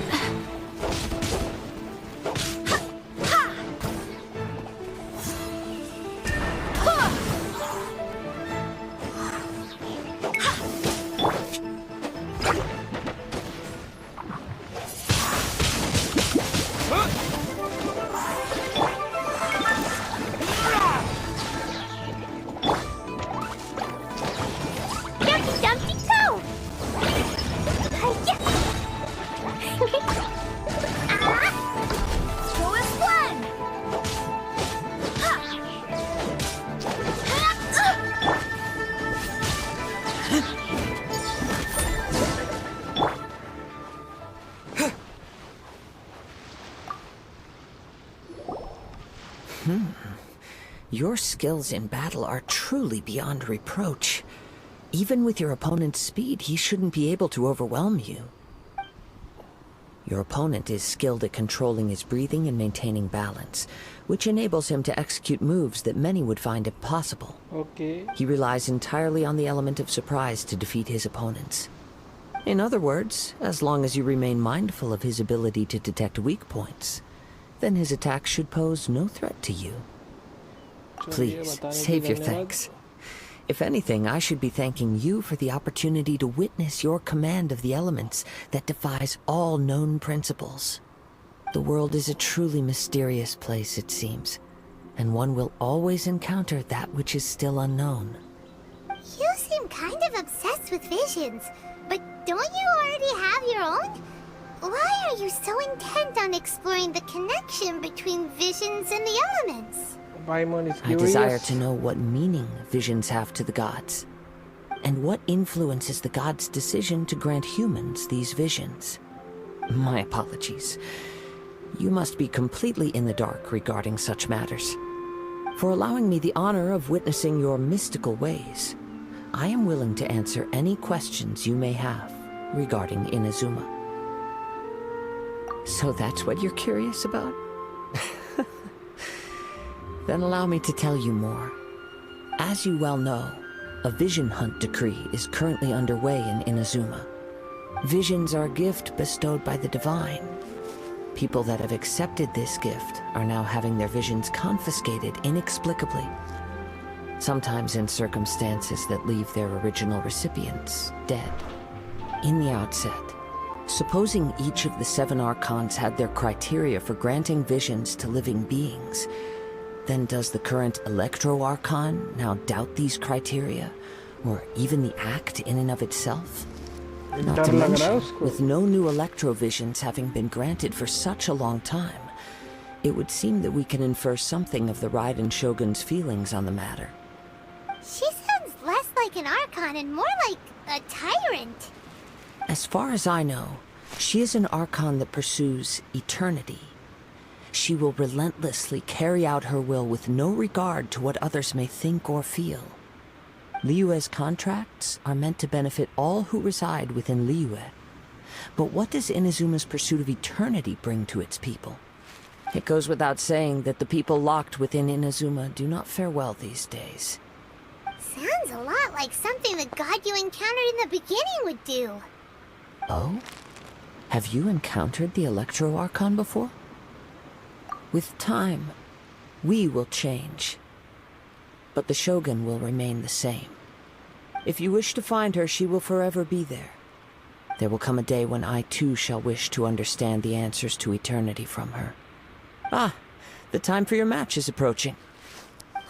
Your skills in battle are truly beyond reproach. Even with your opponent's speed, he shouldn't be able to overwhelm you. Your opponent is skilled at controlling his breathing and maintaining balance, which enables him to execute moves that many would find impossible. Okay. He relies entirely on the element of surprise to defeat his opponents. In other words, as long as you remain mindful of his ability to detect weak points, then his attack should pose no threat to you. Please, save your thanks. If anything, I should be thanking you for the opportunity to witness your command of the elements that defies all known principles. The world is a truly mysterious place, it seems, and one will always encounter that which is still unknown. You seem kind of obsessed with visions, but don't you already have your own? Why are you so intent on exploring the connection between visions and the elements? Paimon is I curious. desire to know what meaning visions have to the gods, and what influences the gods' decision to grant humans these visions. My apologies. You must be completely in the dark regarding such matters. For allowing me the honor of witnessing your mystical ways, I am willing to answer any questions you may have regarding Inazuma. So that's what you're curious about? Then allow me to tell you more. As you well know, a vision hunt decree is currently underway in Inazuma. Visions are a gift bestowed by the divine. People that have accepted this gift are now having their visions confiscated inexplicably. Sometimes in circumstances that leave their original recipients dead. In the outset, supposing each of the 7 archons had their criteria for granting visions to living beings, then does the current Electro Archon now doubt these criteria, or even the act in and of itself? Not to mention, with no new electrovisions having been granted for such a long time, it would seem that we can infer something of the Raiden Shogun's feelings on the matter. She sounds less like an Archon and more like a tyrant. As far as I know, she is an Archon that pursues eternity. She will relentlessly carry out her will with no regard to what others may think or feel. Liyue's contracts are meant to benefit all who reside within Liyue. But what does Inazuma's pursuit of eternity bring to its people? It goes without saying that the people locked within Inazuma do not fare well these days. Sounds a lot like something the god you encountered in the beginning would do. Oh? Have you encountered the Electro Archon before? With time, we will change. But the Shogun will remain the same. If you wish to find her, she will forever be there. There will come a day when I too shall wish to understand the answers to eternity from her. Ah, the time for your match is approaching.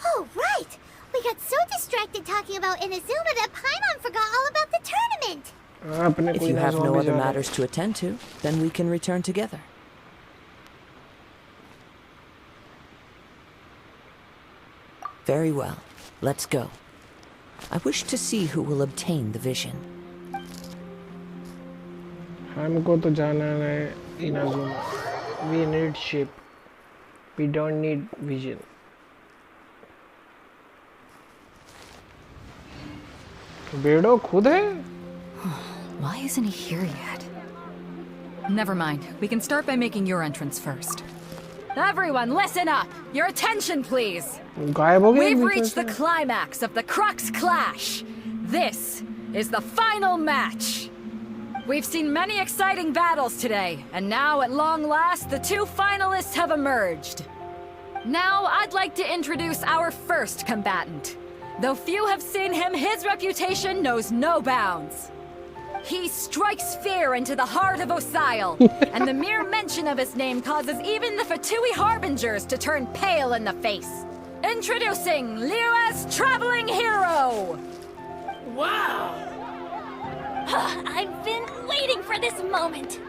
Oh, right! We got so distracted talking about Inazuma that Paimon forgot all about the tournament! If you have no other matters to attend to, then we can return together. Very well. Let's go. I wish to see who will obtain the vision. हमको तो जाना है Inazuma. We need ship. We don't need vision. बेड़ो खुद है? Why isn't he here yet? Never mind. We can start by making your entrance first. Everyone, listen up! Your attention, please! We've reached the climax of the Crux Clash! This is the final match! We've seen many exciting battles today, and now at long last, the 2 finalists have emerged. Now, I'd like to introduce our first combatant. Though few have seen him, his reputation knows no bounds. He strikes fear into the heart of Osile, and the mere mention of his name causes even the Fatui Harbingers to turn pale in the face. Introducing Liyue's traveling hero! Wow! I've been waiting for this moment.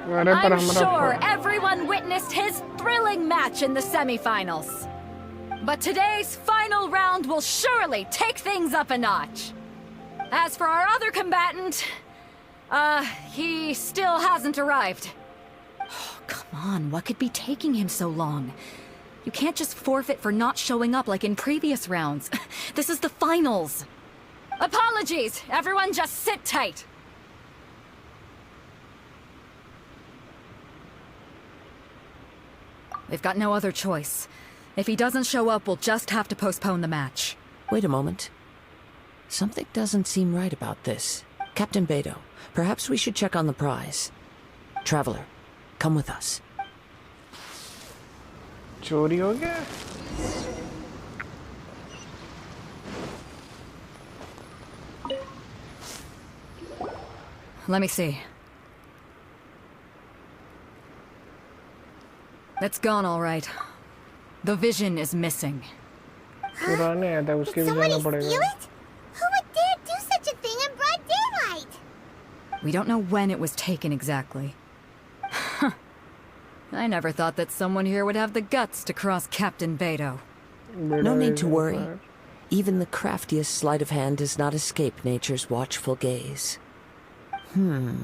I'm sure everyone witnessed his thrilling match in the semifinals. But today's final round will surely take things up a notch. As for our other combatant, he still hasn't arrived. Oh, come on, what could be taking him so long? You can't just forfeit for not showing up like in previous rounds. This is the finals. Apologies, everyone just sit tight. We've got no other choice. If he doesn't show up, we'll just have to postpone the match. Wait a moment. Something doesn't seem right about this. Captain Beto, perhaps we should check on the prize. Traveler, come with us. चोरी हो गया? Let me see. It's gone all right. The vision is missing. पुराने आया था उसके भी जाना पड़ेगा. Steal it? Who would dare do such a thing in broad daylight? We don't know when it was taken exactly. I never thought that someone here would have the guts to cross Captain Beto. No need to worry. Even the craftiest sleight of hand does not escape nature's watchful gaze. The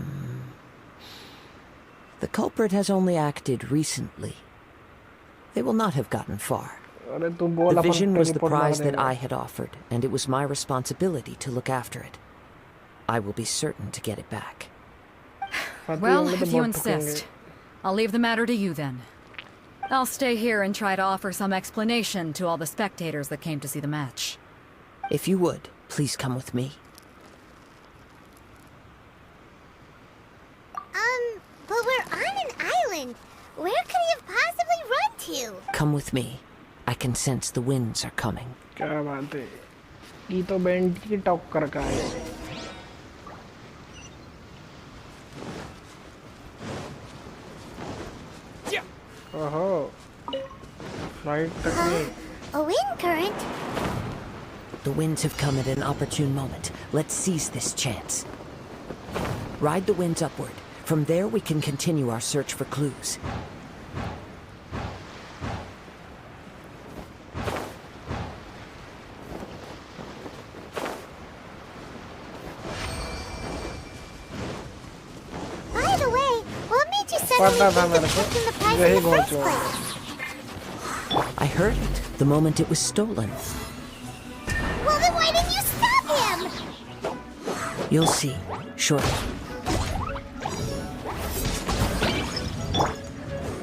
culprit has only acted recently. They will not have gotten far. अरे तू बोल The upon vision was the report मार prize that देगा। I had offered, and it was my responsibility to look after it. I will be certain to get it back. Well, if you insist, I'll leave the matter to you then. I'll stay here and try to offer some explanation to all the spectators that came to see the match. If you would, please come with me. But we're on an island. Where could he have possibly run to? Come with me. I can sense the winds are coming. क्या बात है? ये तो band की टक्कर का है। ओहो, flight technique. A wind current? The winds have come at an opportune moment. Let's seize this chance. Ride the winds upward. From there, we can continue our search for clues. By the way, what made you पता था suddenly मेरे think को, of taking the prize यही in the Ghonch first हुआ। place? I heard it the moment it was stolen. Well, then why didn't you stop him? You'll see, shortly.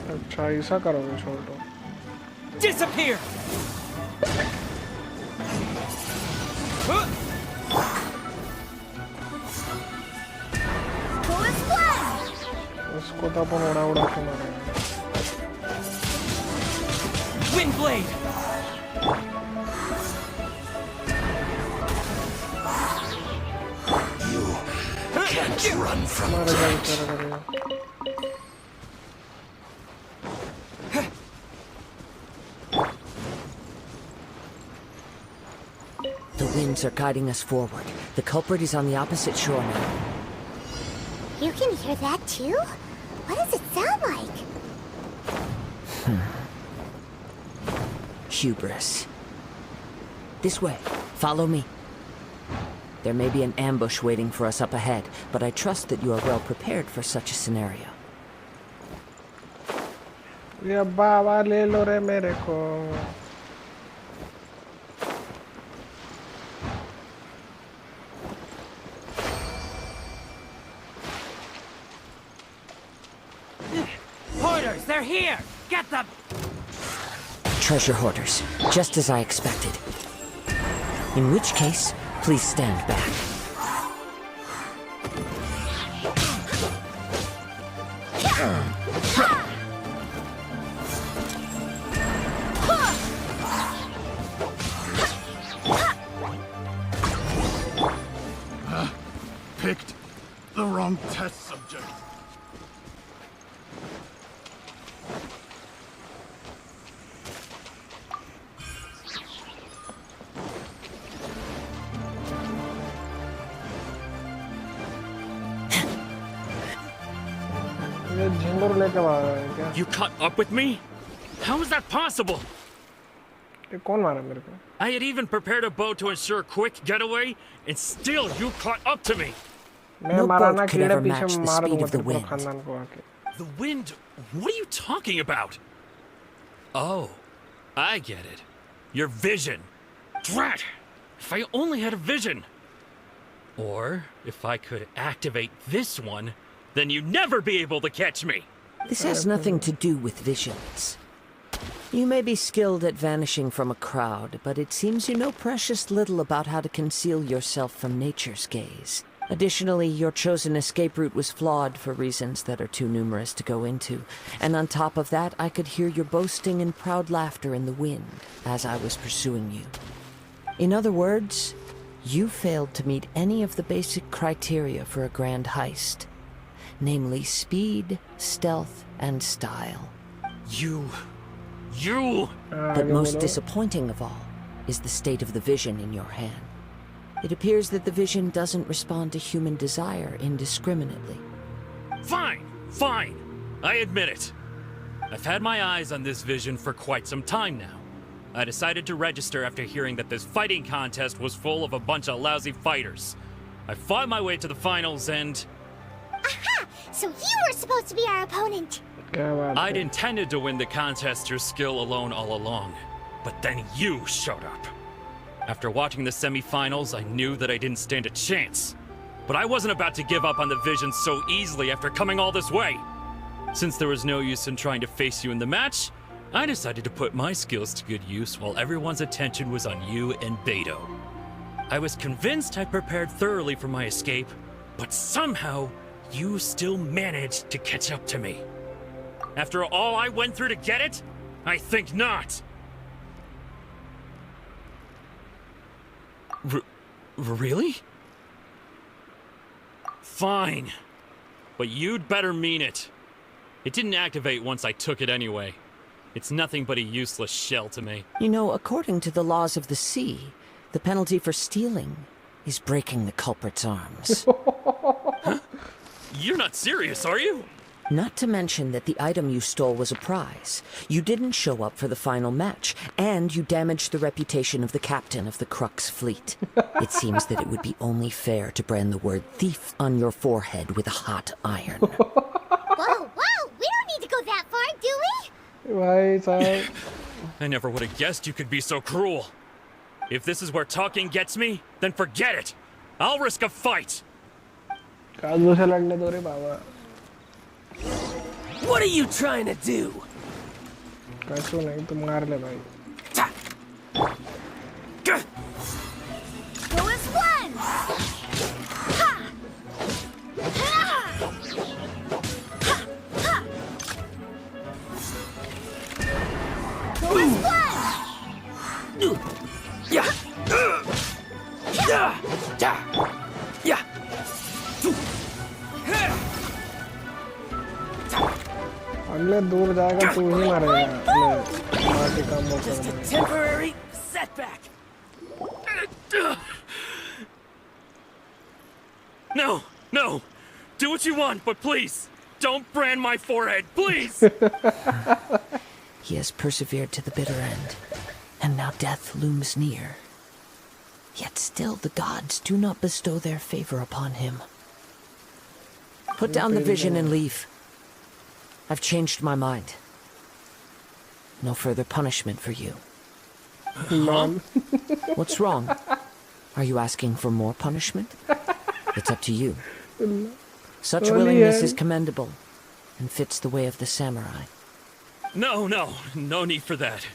अच्छा ऐसा करोगे छोटो। Disappear! Full splash! इसको तो अपन उड़ा उड़ा के मारेंगे। Windblade! मारेगा बेचारा करेगा। The winds are guiding us forward. The culprit is on the opposite shore now. You can hear that too? What does it sound like? Hubris. This way. Follow me. There may be an ambush waiting for us up ahead, but I trust that you are well prepared for such a scenario. ये बाबा ले लो रे मेरे को। Hoarders, they're here! Get them! Treasure hoarders, just as I expected. In which case, please stand back. Picked the wrong test subject. ये झिंगुर लेके भाग रहा है क्या? You caught up with me? How is that possible? ये कौन मारा मेरे को? I had even prepared a boat to ensure a quick getaway, and still you caught up to me. मैं No मारा boat ना could कीड़े ever पीछे match the मार speed दूंगा of the तेरे पूरे wind. खानदान को आके। The wind? What are you talking about? Oh, I get it. Your vision. Drat! If I only had a vision. Or if I could activate this one, then you'd never be able to catch me. This has nothing to do with visions. You may be skilled at vanishing from a crowd, but it seems you know precious little about how to conceal yourself from nature's gaze. Additionally, your chosen escape route was flawed for reasons that are too numerous to go into. And on top of that, I could hear your boasting and proud laughter in the wind as I was pursuing you. In other words, you failed to meet any of the basic criteria for a grand heist. Namely speed, stealth, and style. You... But most disappointing of all is the state of the vision in your hand. It appears that the vision doesn't respond to human desire indiscriminately. Fine, fine. I admit it. I've had my eyes on this vision for quite some time now. I decided to register after hearing that this fighting contest was full of a bunch of lousy fighters. I fought my way to the finals and... Aha! So you were supposed to be our opponent. क्या बात है? I'd intended to win the contest through skill alone all along. But then you showed up. After watching the semifinals, I knew that I didn't stand a chance. But I wasn't about to give up on the vision so easily after coming all this way. Since there was no use in trying to face you in the match, I decided to put my skills to good use while everyone's attention was on you and Beto. I was convinced I prepared thoroughly for my escape, but somehow you still managed to catch up to me. After all I went through to get it? I think not. Really? Fine. But you'd better mean it. It didn't activate once I took it anyway. It's nothing but a useless shell to me. You know, according to the laws of the sea, the penalty for stealing is breaking the culprit's arms. Huh? You're not serious, are you? Not to mention that the item you stole was a prize. You didn't show up for the final match, and you damaged the reputation of the captain of the Crux fleet. It seems that it would be only fair to brand the word thief on your forehead with a hot iron. Whoa, we don't need to go that far, do we? भाई साहब I never would have guessed you could be so cruel. If this is where talking gets me, then forget it. I'll risk a fight. काजू से लड़ने दो रे बाबा What are you trying to do? काजू नहीं तो मार ले भाई Go as one! Ha! Ha! Ha! Ha! Go as one! Yeah. Yeah. Yeah. अगले दूर जाएगा तू ही मारेगा अगले मार के काम वो Just a कर temporary setback. No, no. Do what you want, but please, don't brand my forehead, please. He has persevered to the bitter end, and now death looms near. Yet still the gods do not bestow their favor upon him. Put down the vision and leave. I've changed my mind. No further punishment for you. Mom. What's wrong? Are you asking for more punishment? It's up to you. Such willingness is commendable and fits the way of the samurai. No need for that.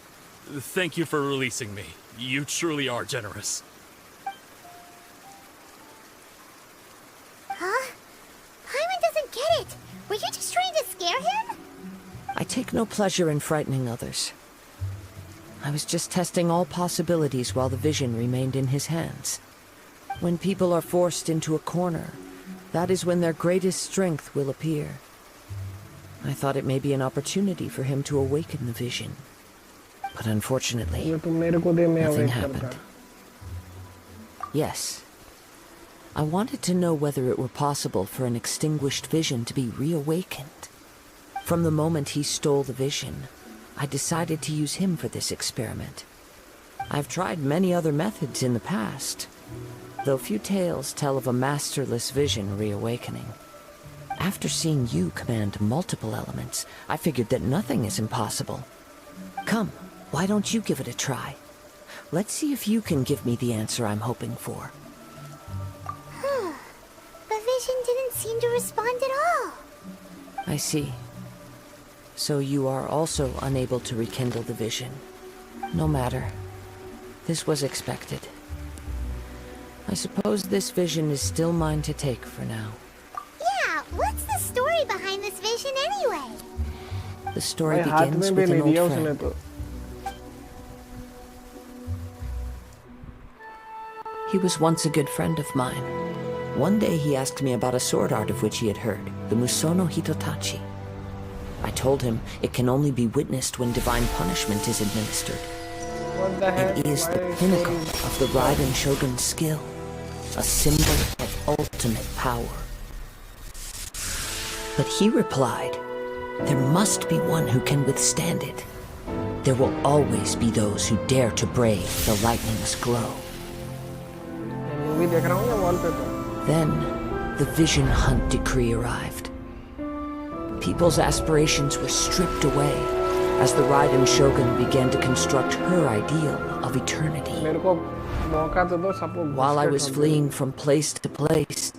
Thank you for releasing me. You truly are generous. Huh? Paimon doesn't get it. Were you just trying to scare him? I take no pleasure in frightening others. I was just testing all possibilities while the vision remained in his hands. When people are forced into a corner, that is when their greatest strength will appear. I thought it may be an opportunity for him to awaken the vision. But unfortunately, nothing happened. Yes. I wanted to know whether it were possible for an extinguished vision to be reawakened. From the moment he stole the vision, I decided to use him for this experiment. I've tried many other methods in the past, though few tales tell of a masterless vision reawakening. After seeing you command multiple elements, I figured that nothing is impossible. Come, why don't you give it a try? Let's see if you can give me the answer I'm hoping for. The vision didn't seem to respond at all. I see. So you are also unable to rekindle the vision. No matter. This was expected. I suppose this vision is still mine to take for now. Yeah, what's the story behind this vision anyway? The story begins with an old friend. He was once a good friend of mine. One day he asked me about a sword art of which he had heard, the Musono Hitotachi. I told him it can only be witnessed when divine punishment is administered. It is the pinnacle of the Raiden Shogun's skill, a symbol of ultimate power. But he replied, there must be one who can withstand it. There will always be those who dare to brave the lightning's glow. Then, the Vision Hunt decree arrived. People's aspirations were stripped away as the Raiden Shogun began to construct her ideal of eternity. While I was fleeing from place to place,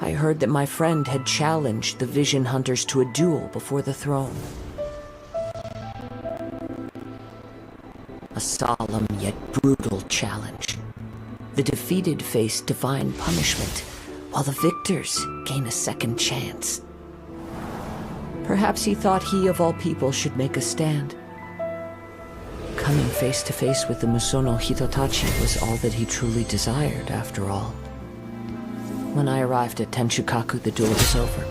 I heard that my friend had challenged the Vision Hunters to a duel before the throne. A solemn yet brutal challenge. The defeated face divine punishment, while the victors gain a second chance. Perhaps he thought he of all people should make a stand. Coming face to face with the Musono Hitotachi was all that he truly desired, after all. When I arrived at Tenshukaku, the duel was over.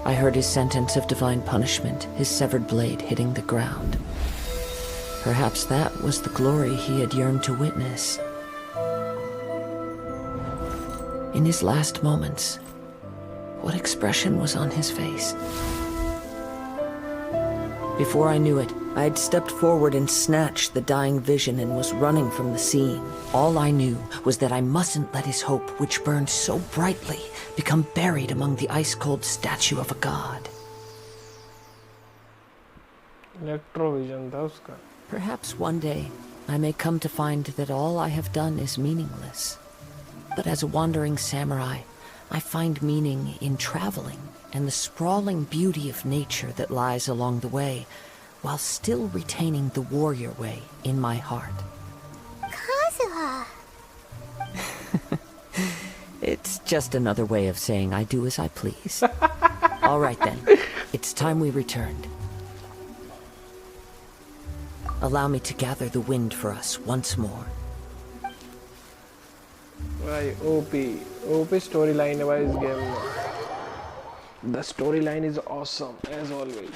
I heard his sentence of divine punishment, his severed blade hitting the ground. Perhaps that was the glory he had yearned to witness. In his last moments, what expression was on his face? Before I knew it, I had stepped forward and snatched the dying vision and was running from the scene. All I knew was that I mustn't let his hope, which burned so brightly, become buried among the ice-cold statue of a god. Perhaps one day, I may come to find that all I have done is meaningless. But as a wandering samurai, I find meaning in traveling and the sprawling beauty of nature that lies along the way, while still retaining the warrior way in my heart. Kazuha! It's just another way of saying I do as I please. All right then, it's time we returned. Allow me to gather the wind for us once more. Right, OP storyline है इस game में. The storyline is awesome as always.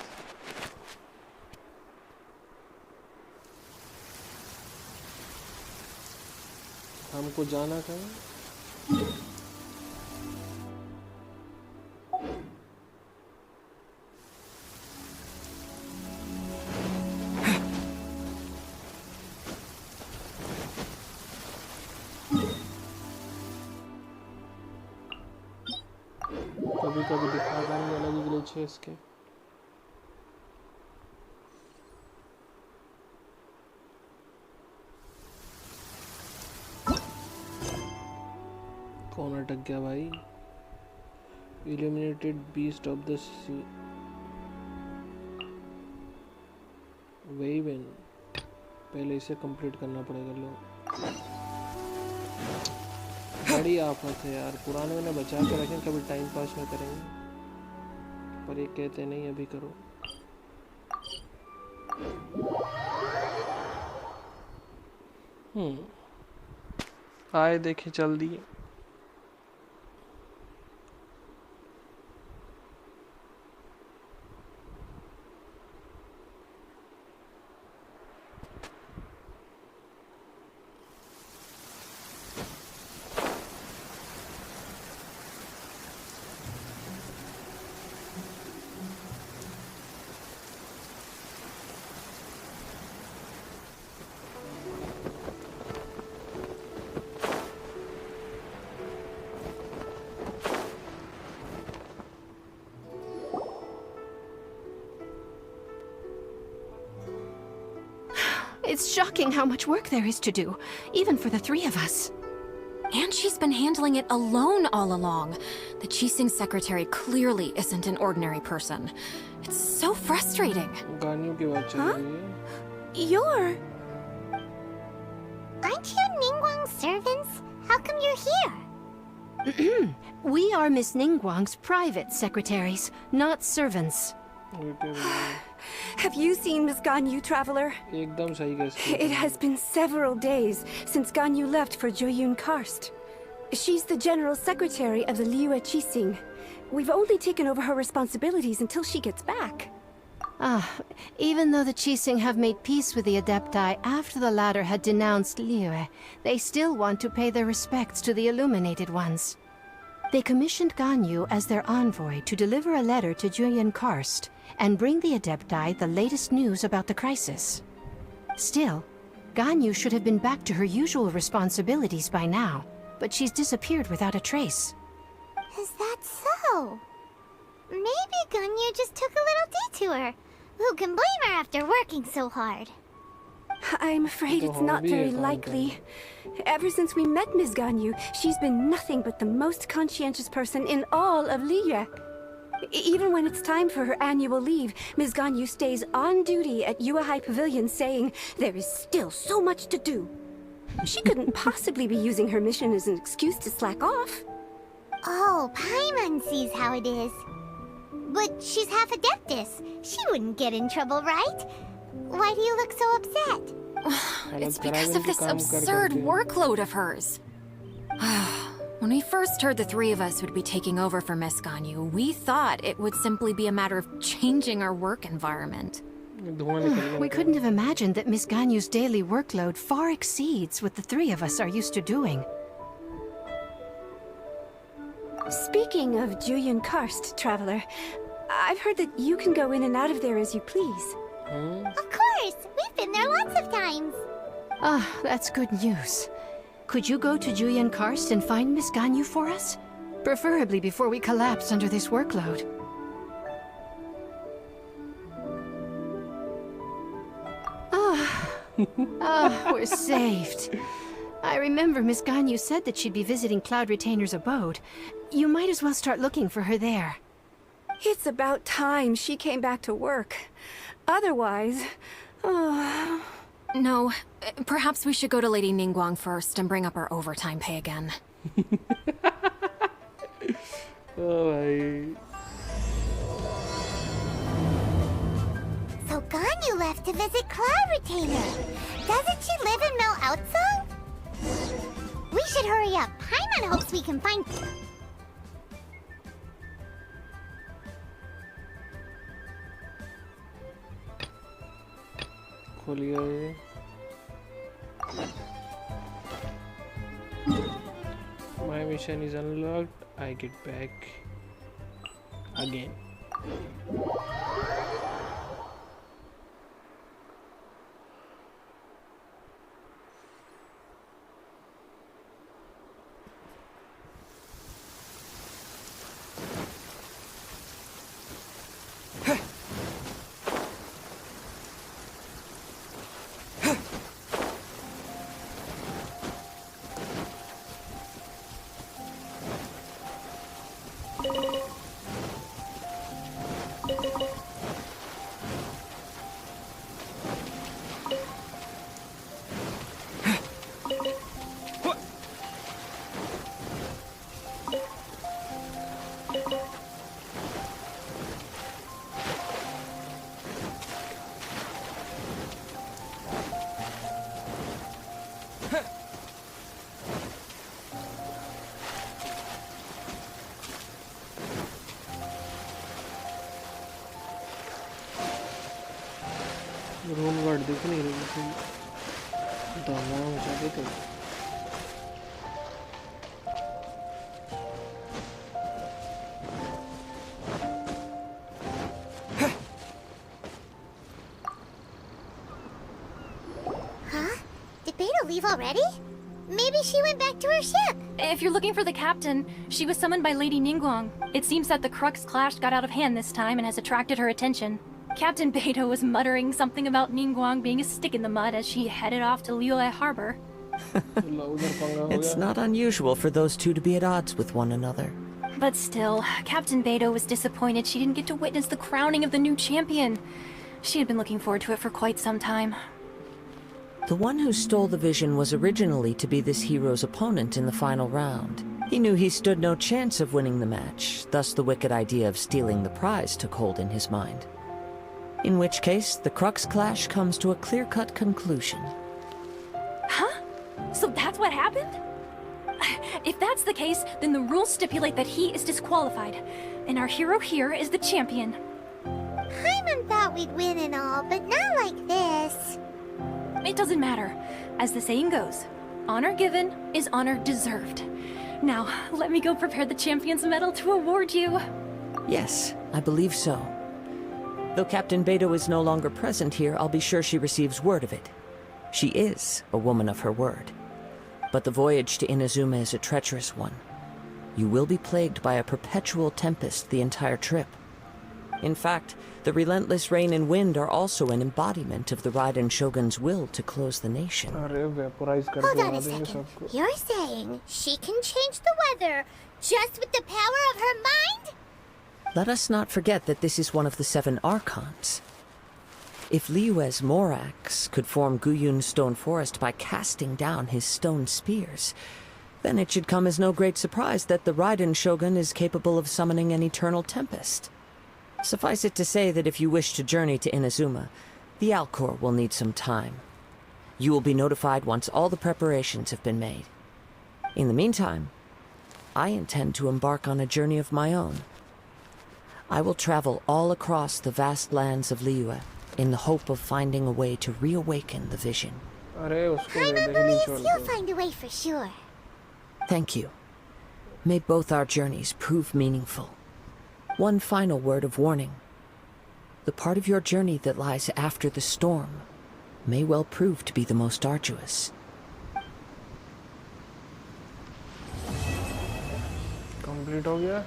हमको जाना कहाँ? कभी दिखाता नहीं, अलग ही ग्लिच है इसके. कौन अटक गया भाई? Illuminated beast of the sea. Wave in. पहले इसे कंप्लीट करना पड़ेगा लोग. बड़ी आफत है यार. पुराने मैंने बचा के रखें, कभी टाइम पास ना करेंगे, पर ये कहते नहीं अभी करो. आए देखे चल दिए. It's shocking how much work there is to do, even for the three of us. And she's been handling it alone all along. The Qixing secretary clearly isn't an ordinary person. It's so frustrating. Huh? You're... Aren't you Ningguang's servants? How come you're here? We are Miss Ningguang's private secretaries, not servants. Have you seen Miss Ganyu, Traveler? It has been several days since Ganyu left for Joyun Karst. She's the general secretary of the Liyue Qixing. We've only taken over her responsibilities until she gets back. Even though the Qixing have made peace with the Adepti after the latter had denounced Liyue, they still want to pay their respects to the Illuminated Ones. They commissioned Ganyu as their envoy to deliver a letter to Joyun Karst and bring the Adepti the latest news about the crisis. Still, Ganyu should have been back to her usual responsibilities by now, but she's disappeared without a trace. Is that so? Maybe Ganyu just took a little detour. Who can blame her after working so hard? I'm afraid it's not very likely. Ever since we met Ms. Ganyu, she's been nothing but the most conscientious person in all of Liyue. Even when it's time for her annual leave, Ms. Ganyu stays on duty at Yuehai Pavilion saying there is still so much to do. She couldn't possibly be using her mission as an excuse to slack off. Oh, Paimon sees how it is. But she's half Adeptus. She wouldn't get in trouble, right? Why do you look so upset? It's because of this absurd workload of hers. When we first heard the three of us would be taking over for Miss Ganyu, we thought it would simply be a matter of changing our work environment. We couldn't have imagined that Miss Ganyu's daily workload far exceeds what the three of us are used to doing. Speaking of Jueyun Karst, Traveler, I've heard that you can go in and out of there as you please. Of course! We've been there lots of times! Ah, that's good news. Could you go to Jueyun Karst and find Miss Ganyu for us? Preferably before we collapse under this workload. We're saved. I remember Miss Ganyu said that she'd be visiting Cloud Retainer's abode. You might as well start looking for her there. It's about time she came back to work. Otherwise... No, perhaps we should go to Lady Ningguang first and bring up our overtime pay again. So Ganyu left to visit Cloud Retainer. Doesn't she live in Mel Outsong? We should hurry up. Paimon hopes we can find... My mission is unlocked. I get back again. Room guard दिख नहीं रही तो नाम चाहते तो Huh? Did Beta leave already? Maybe she went back to her ship. If you're looking for the captain, she was summoned by Lady Ningguang. It seems that the Crux clash got out of hand this time and has attracted her attention. Captain Beto was muttering something about Ningguang being a stick in the mud as she headed off to Liyue Harbor. It's not unusual for those two to be at odds with one another. But still, Captain Beto was disappointed she didn't get to witness the crowning of the new champion. She had been looking forward to it for quite some time. The one who stole the vision was originally to be this hero's opponent in the final round. He knew he stood no chance of winning the match, thus the wicked idea of stealing the prize took hold in his mind. In which case, the Crux clash comes to a clear-cut conclusion. Huh? So that's what happened? If that's the case, then the rules stipulate that he is disqualified, and our hero here is the champion. Paimon thought we'd win and all, but not like this. It doesn't matter. As the saying goes, honor given is honor deserved. Now, let me go prepare the champion's medal to award you. Yes, I believe so. Though Captain Beto is no longer present here, I'll be sure she receives word of it. She is a woman of her word. But the voyage to Inazuma is a treacherous one. You will be plagued by a perpetual tempest the entire trip. In fact, the relentless rain and wind are also an embodiment of the Raiden Shogun's will to close the nation. Hold on a second. You're saying she can change the weather just with the power of her mind? Let us not forget that this is one of the 7 Archons. If Liyue's Morax could form Guyun's stone forest by casting down his stone spears, then it should come as no great surprise that the Raiden Shogun is capable of summoning an eternal tempest. Suffice it to say that if you wish to journey to Inazuma, the Alcor will need some time. You will be notified once all the preparations have been made. In the meantime, I intend to embark on a journey of my own. I will travel all across the vast lands of Liyue in the hope of finding a way to reawaken the vision. You'll find a way for sure. Thank you. May both our journeys prove meaningful. One final word of warning. The part of your journey that lies after the storm may well prove to be the most arduous. Complete हो गया?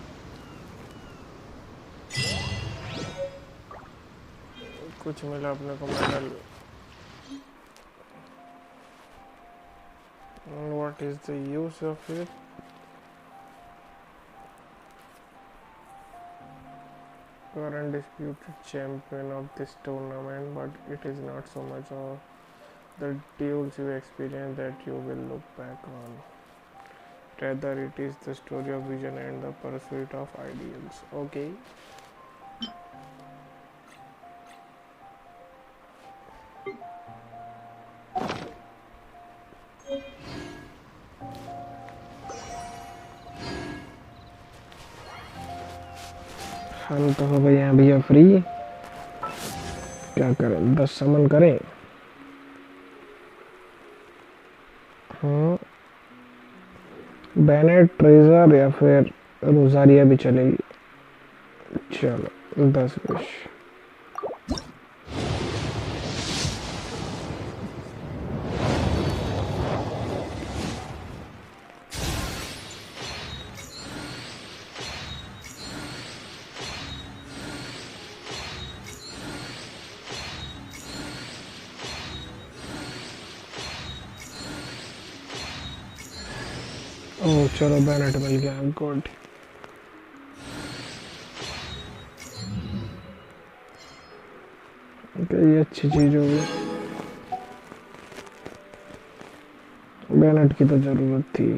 कुछ मिला अपने को medal. What is the use of it? Current disputed champion of this tournament, but it is not so much of the duels you experience that you will look back on. Rather, it is the story of vision and the pursuit of ideals. Okay. हम तो हो गए हैं भैया free. क्या करें? 10 समन करें. बैनेट treasure या फिर रोजारिया भी चलेगी. चलो 10 विश. ओह चलो बैनेट मिल गया. गुड. ये अच्छी चीज होगी. बैनेट की तो जरूरत थी.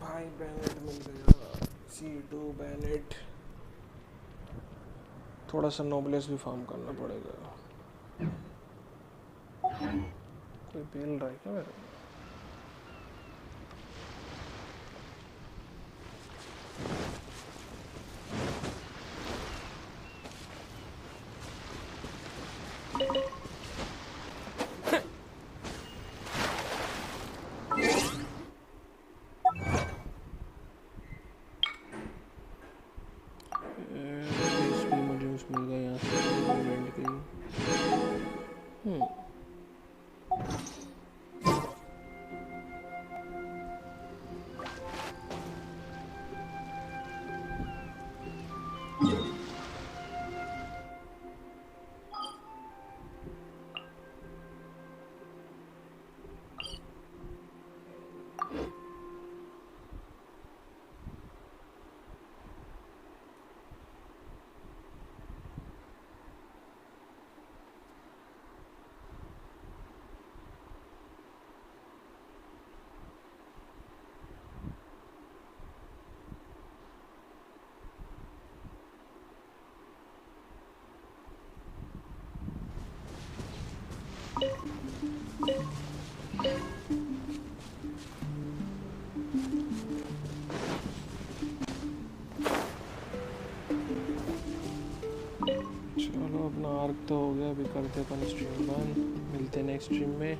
भाई बैनेट मिल गया. C2 बैनेट. थोड़ा सा नोबलेस भी फार्म करना पड़ेगा. कोई बेल रहा है क्या मेरे? चलो अपना आर्क तो हो गया, अभी करते अपन स्ट्रीम बंद, मिलते नेक्स्ट स्ट्रीम में।